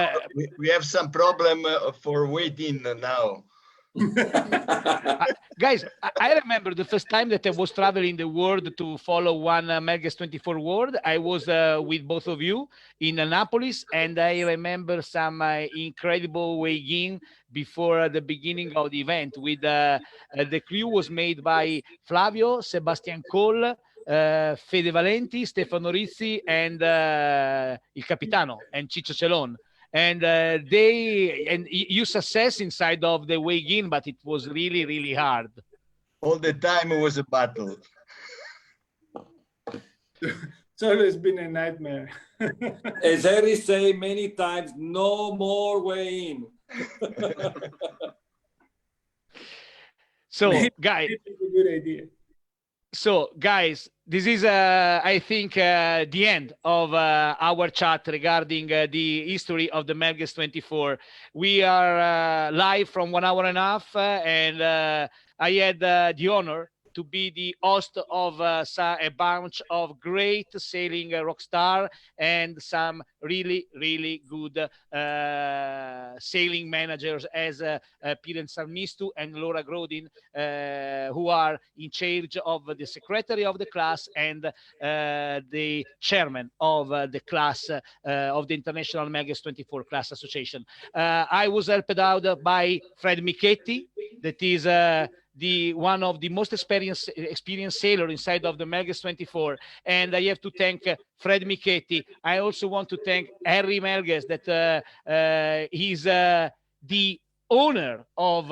[SPEAKER 7] we have some problem for waiting now.
[SPEAKER 1] Guys, I remember the first time that I was traveling the world to follow one Melges 24 World. I was with both of you in Annapolis, and I remember some incredible weigh-in before the beginning of the event. With the crew was made by Flavio, Sebastian Coll, Fede Valenti, Stefano Rizzi, and Il Capitano, and Ciccio Celon. And you success inside of the weigh-in, but it was really, really hard.
[SPEAKER 7] All the time it was a battle.
[SPEAKER 8] It's always been a nightmare.
[SPEAKER 3] As Harry say many times, no more weigh-in.
[SPEAKER 1] So, guys.
[SPEAKER 8] It's a good idea.
[SPEAKER 1] So, guys, this is, I think, the end of our chat regarding the history of the Melges 24. We are live from 1 hour and a half, and I had the honor to be the host of a bunch of great sailing rock star and some really, really good sailing managers as Piren Sarmistu and Laura Grodin, who are in charge of the secretary of the class and the chairman of the class of the International Melges 24 Class Association. I was helped out by Fred Michetti, that is one of the most experienced sailor inside of the Melges 24. And I have to thank Fred Michetti. I also want to thank Harry Melges, that he's the owner of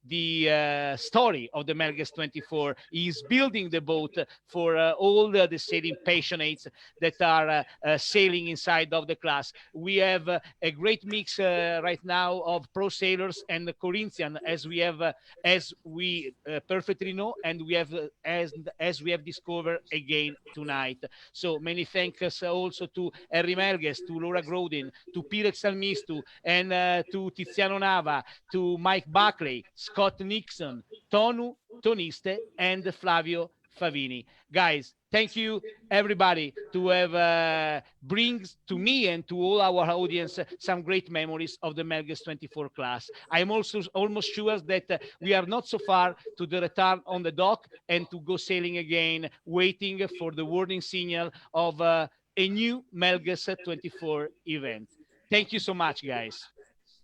[SPEAKER 1] the story of the Melges 24. He's building the boat for all the sailing passionates that are sailing inside of the class. We have a great mix right now of pro sailors and Corinthian, as we perfectly know, and we have as we have discovered again tonight. So many thanks also to Harry Melges, to Laura Grodin, to Peter Salmistu, and to Tiziano Nava, to Mike Buckley, Scott Nixon, Tonu Toniste, and Flavio Favini. Guys, thank you everybody to have brings to me and to all our audience some great memories of the Melges 24 class. I'm also almost sure that we are not so far to the return on the dock and to go sailing again, waiting for the warning signal of a new Melges 24 event. Thank you so much, guys.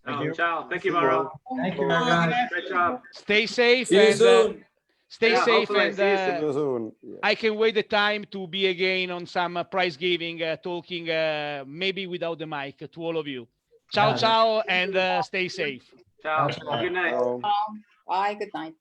[SPEAKER 9] Thank you. Ciao. Thank you, Mauro.
[SPEAKER 6] Thank you, guys.
[SPEAKER 9] Great job.
[SPEAKER 1] Stay safe.
[SPEAKER 3] See you
[SPEAKER 1] and
[SPEAKER 3] soon.
[SPEAKER 1] stay
[SPEAKER 9] Yeah,
[SPEAKER 1] safe,
[SPEAKER 9] hopefully.
[SPEAKER 1] and
[SPEAKER 9] See you soon.
[SPEAKER 10] See you soon. Yeah.
[SPEAKER 1] I can wait the time to be again on some prize giving, talking maybe without the mic to all of you. Ciao,
[SPEAKER 6] Yeah.
[SPEAKER 1] ciao, and stay safe.
[SPEAKER 9] Ciao.
[SPEAKER 6] Ciao.
[SPEAKER 9] Good night.
[SPEAKER 10] Ciao.
[SPEAKER 2] Bye. Good night.